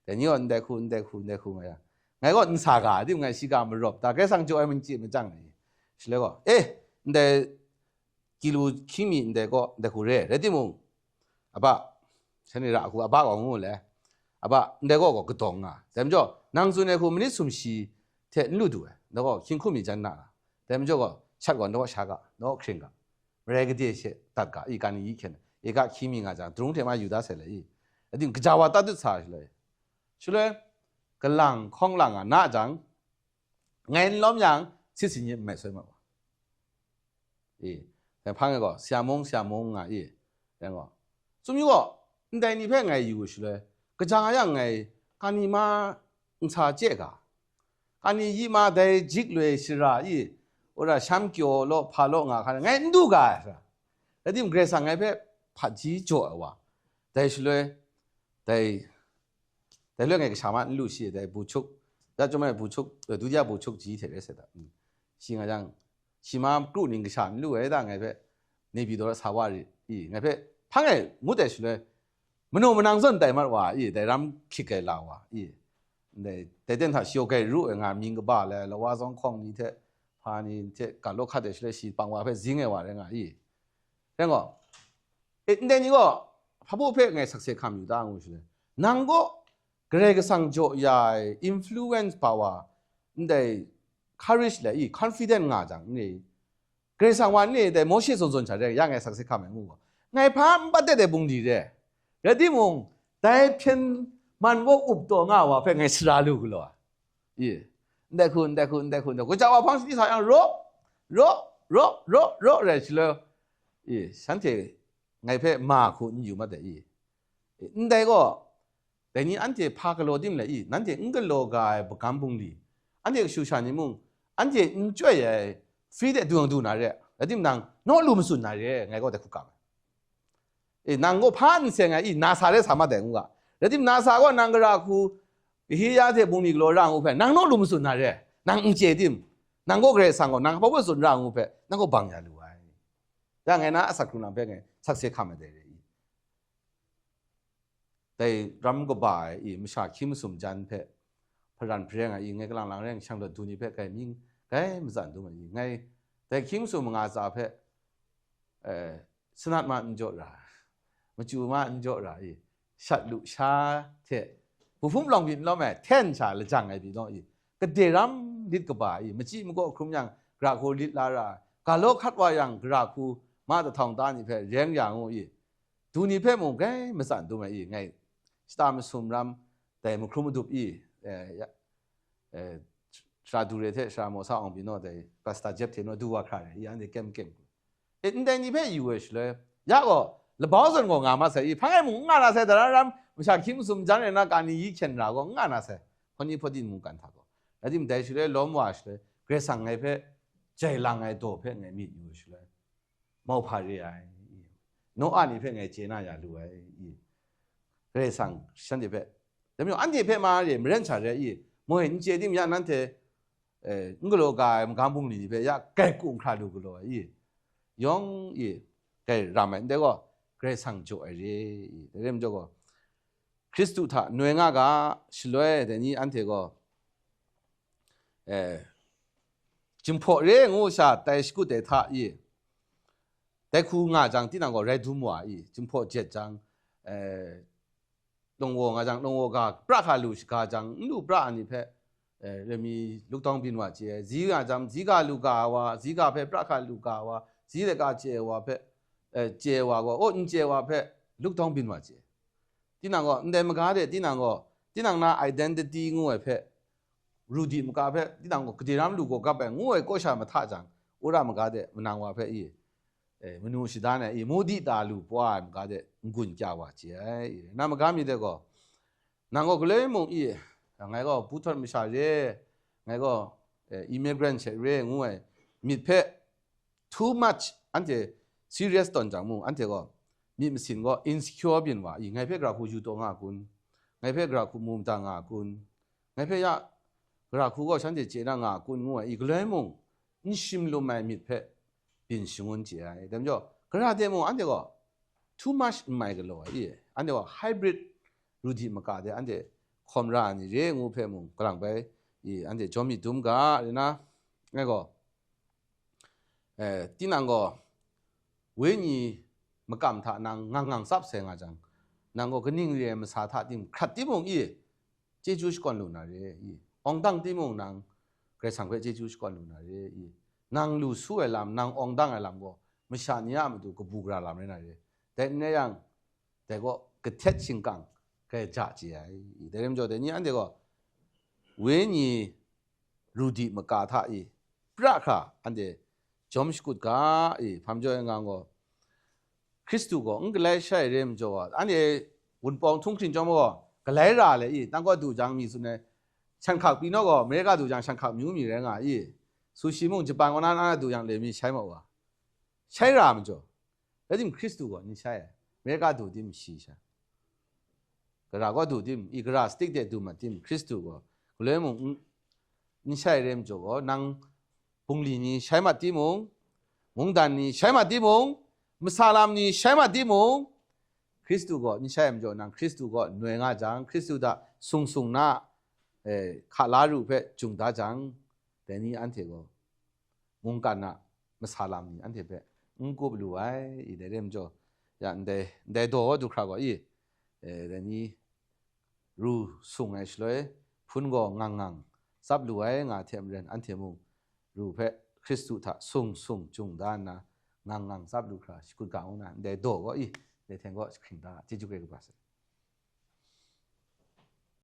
แต่นี่ก็ได้คุณไงก็อินสากาที่ไงสิการมุรบแต่แค่สังจ่อมันจีมันจังเลยสิเลยก็แต่กิโลคิมิแต่ก็ได้คุณเร่แล้วที่มึงอาบ้าฉันนี่ละกูอาบ้าของงูเลยอาบ้าแต่ก็กระตงแต่มันจ่อนางสุนัขคุณมันนี่สุ่มชีเท็ดรู้ด้วยแล้วก็คิงคุมีจันน่ะแต่มันจ่อก็ชักก่อนแล้วก็ชักก็แล้วก็เข่งก็เรื่องที่เช่ตัดก็อีการนี้แค่อีกคิมิงอาจารย์ตรงที่มาอยู่ได้เสร็จเลยไอ้ที่กระจาวตัดดุษาเลยช่วยกำลังข้องหลังน่าจังไงล้อมยังสิ่งนี้ไม่สวยมากแต่พังก็เสียมงแล้วก็สมมติว่าแต่นี่เพื่อไงอยู่ช่วยกระจายยังไงการนี้มาชาเจ๊กการนี้ยี่มาได้จิกเลยสิระโอ้ละช้ำเกี่ยวโลพาโลงกันไงดูกันแล้วที่มันเกรซังไงเพื่อพัดจีจ่อว่าแต่ช่วยแต่เรื่องไงก็สามารถรู้สิแต่บุชุกแต่จะไม่บุชุกดูยาบุชุกจีเท่เลยเสร็จสิ่งอย่างชิมากลุ่นก็สามรู้ไอ้ต่างไงเพื่อในปีตัวสาวารีไงเพื่อพังไงมุดแต่ช่วยมันโน้มนั่งสนแต่มาว่าแต่รำคิดกันแล้วว่าแต่เดินถ้าเชี่ยวกันรู้งานมิงก็บ้าเลยแล้วว่าสองของนี้เท่พานี่เท่การโลกขัดเดชเลยสิปังว่าเพื่อจิงไงว่าเรื่องแล้วก็แต่นี่ก็พระผู้เพื่อไงสักเสียคำอยู่ต่างกันเลยนั่งก็เกรกสังโจยายอิมฟลูเอนซ์ป่าวว่าแต่ courage เลย confident งาจังนี่เกรซังวันนี่แต่โมเชส่วนๆฉะนั้นยังไงสักสิคำเหมือนงูไงพามบัดเดบุงดีเด้เดี๋ยวที่มงแต่เพียงมันว่าอุบตัวง่าวะเพื่อไงสระลูกหรอแต่คุณกูจะว่าพังสิสายโรเลยสิเลยฉันที่ไงเพื่อมาคุณอยู่มาแต่แต่ก็แต่นี่อันที่พากโลดิมเลยนั่นที่อุ้งก็โลกายบุกำบุงดีอันที่ชูชานิมุงอันที่อุ้งช่วยฟีดดูน่าเร่แล้วที่นั่งน้องลุมสุนน่าเร่ไงก็แต่คุกกามนางก็พันเสียงนาซาเรสามาแต่งว่าแล้วที่นาซาก็นางก็รักคูเฮียเทบุงดีกลัวร่างอุเพนางน้องลุมสุนน่าเร่นางอุ้งเจดิมนางก็เกรซังก็นางเพราะว่าสุนร่างอุเพนางก็บังยาลูไอยังไงนะสักครู่นางเพ่งไงสักเสียคำไม่ได้แต่รำก็บ่ายไม่ชาคิมสุมจันเพ่พรันเพลียงไงกำลังแรงช่างรถดูนี่เพ่ไงมิ่งไงไม่สั่นดูมันไงแต่คิมสุมงาซาเพ่สนัดมันจ่อละมาจูมาจ่อละชัดลุชาเทผู้พุ่มลองบินแล้วแม่แท่นชาละจังไงพี่น้องก็เดรัมลิดก็บ่ายมาจีมันก็คลุ้มยังกระโคลิดลารากาโลคัดว่ายังกระโคมาแต่ทองตานี่เพ่แรงอย่างดูนี่เพ่มงไงไม่สั่นดูมันไงสตาร์มสุมรำแต่มันคลุ้มดุบชาดูเรเทชาโมซาองบิโนแต่ปัสตาเจ็บเทโนดูว่าใครอันนี้เก่งแต่นี่เพ่อยู่เลยยากก็แล้วบ้าส่วนของงามาเสียพังไอ้มึงงานาเสียแต่ละรำไม่ใช่คิมสุมจันเลยนะการนี้ยิ่งเช่นเราก็งานาเสียคนนี้พอดีมึงกันทักก็แล้วที่มันได้เลยล้มว่าเลยเกรซังไงเพ่ใจลังไงโตเพ่ไงมีอยู่เลยมอพารีไอโนอันนี้เพ่ไงเจน่าอย่าดูไอ้เกรซังฉันที่เพ่แต่ไม่อันที่เพ่มาเลยไม่เล่นชาเลยมวยนี่เจดีมีอันนั้นเถงก็โลกายมันกำบุงลีเพ่ยาแก่กุ้งคลาดูก็เลยยองแก่รามันเด็กก็เกรซังโจไอ้เรื่องโจก็คริสต์ท่าหน่วยงานก็สลวยแต่นี่อันเถก็จิมพอเรื่องงูชาแต่สกุลแต่ท่าแต่คู่งาจังที่นั่งก็เรดูมัวจิมพอเจ็ดจังลงวัวงาจังลงวัวก็ปราคาลูกกาจังลูกปราอันนี้เพ่เรื่องมีลูกต้องบินว่าเจ้จีกาจังจีกาลูกาวาจีกาเพ่ปราคาลูกาวาจีเด็กาเจ้ว่าเพ่เจ้ว่าก็โอ้เจ้ว่าเพ่ลูกต้องบินว่าเจ้ที่นั่งก็แต่ไม่กล้าเด็ที่นั่งน่า identity งูเพ่รูดีไม่กล้าเพ่ที่นั่งก็กติรำลูกก็กับงูก็ชามาท่าจังอุราไม่กล้าเด็มันนั่งว่าเพ่มนุษย์สิดานโมดีตาลูกว่าไม่กล้าเด็กุญจ่าว่าเจ้น่าไม่กล้ามีเด็กก็นั่งก็เลยมองไงก็ผู้ทำมิชาเร่ไงก็immigrant เร่งูมีเพ่ too much อันเจ serious ตอนจังมุงอันเจก็มีมิสินก็ insecure บินว่าไงเพ่กระคูอยู่ตรงอากุนไงเพ่กระคูมุมต่างอากุนไงเพ่ยากระคูก็ฉันจะเจริญอากุนงูอีกเลยมุงนี่ชิมลมไม่มีเพ่เป็นชิงวนเจ้แต่เมื่อกระเดมุงอันเจก็ too much ไม่ก็เลยอันเจก็ hybrid รูดีมากาเดอันเจคอมรานี่เรื่องงูเพ่มุงกลางไปอันเจจอมีดุมกาเลยนะไงก็ที่นั่งก็เวนี่มากำท่านางงังซับเสียงอาจังนางก็นิ่งเรียมสาธาติมขัดที่มุงเจจูสกอนลูนาเรองดังที่มุงนางเกรซังเพ่เจจูสกอนลูนาเรนางลูสู้ไอ้ลำนางองดังไอ้ลำก็ไม่ชาเนียมาดูก็บุกราลำเลยนะเรแต่เนี่ยยังแต่ก็กระเทศชิงกังก็จ่าจีไอ้แต่เรื่องจอแต่นี่อันเดียวก็เวนี่รูดีมากาท่าปราคาอันเดียจอมสกุลกาพามจ่อยังงังก็คริสต์ก็ก็เลยใช้เรื่องจ่ออันนี้วุ่นปองทุ่งสินจอมก็เลยราเลยตั้งก็ดูจังมีสุนัยช่างขับปีนก็อเมริกาดูจังช่างขับมิวมีเรื่องสุชิมุงญี่ปุ่นก็นั่นดูจังเลยมีใช้หมดว่าใช้รามันจ่อแล้วที่คริสต์ก็นี่ใช่อเมริกาดูที่มีชีใช่ก็เราก็ดูที่อีกราสติกเดดูมาที่คริสต์ก็เลยมุงนี่ใช่เรื่องจ่อนั่งปุ่งลีนี่ใช้มาที่มุงดันนี่ใช้มาที่มุงมุสลิมนี่ใช้มาที่มุงคริสต์ก็นี่ใช่มั้ยจ่อนั่งคริสต์ก็หน่วยงานจังคริสต์ได้สุงน่ะขาลารูเพ่จุงตาจังแต่นี่อันเทก็มุงกันน่ะมุสลิมนี่อันเทเพ่กูบลูไอ้เดี๋ยวเรื่องจ่ออย่างเดี๋ยวดูคราวก็แต่นี่รู้สุงไอ้ช่วยพุ่นก็งังซับลูไอ้งาเทียมเรนอันเทียมุง รูเพคริสตุทะส่งจุงด้านนะงังซับดูคราสกุดกาวนะเดโดก็อีเดเทงก็ขิงตาจิจุเกกบาส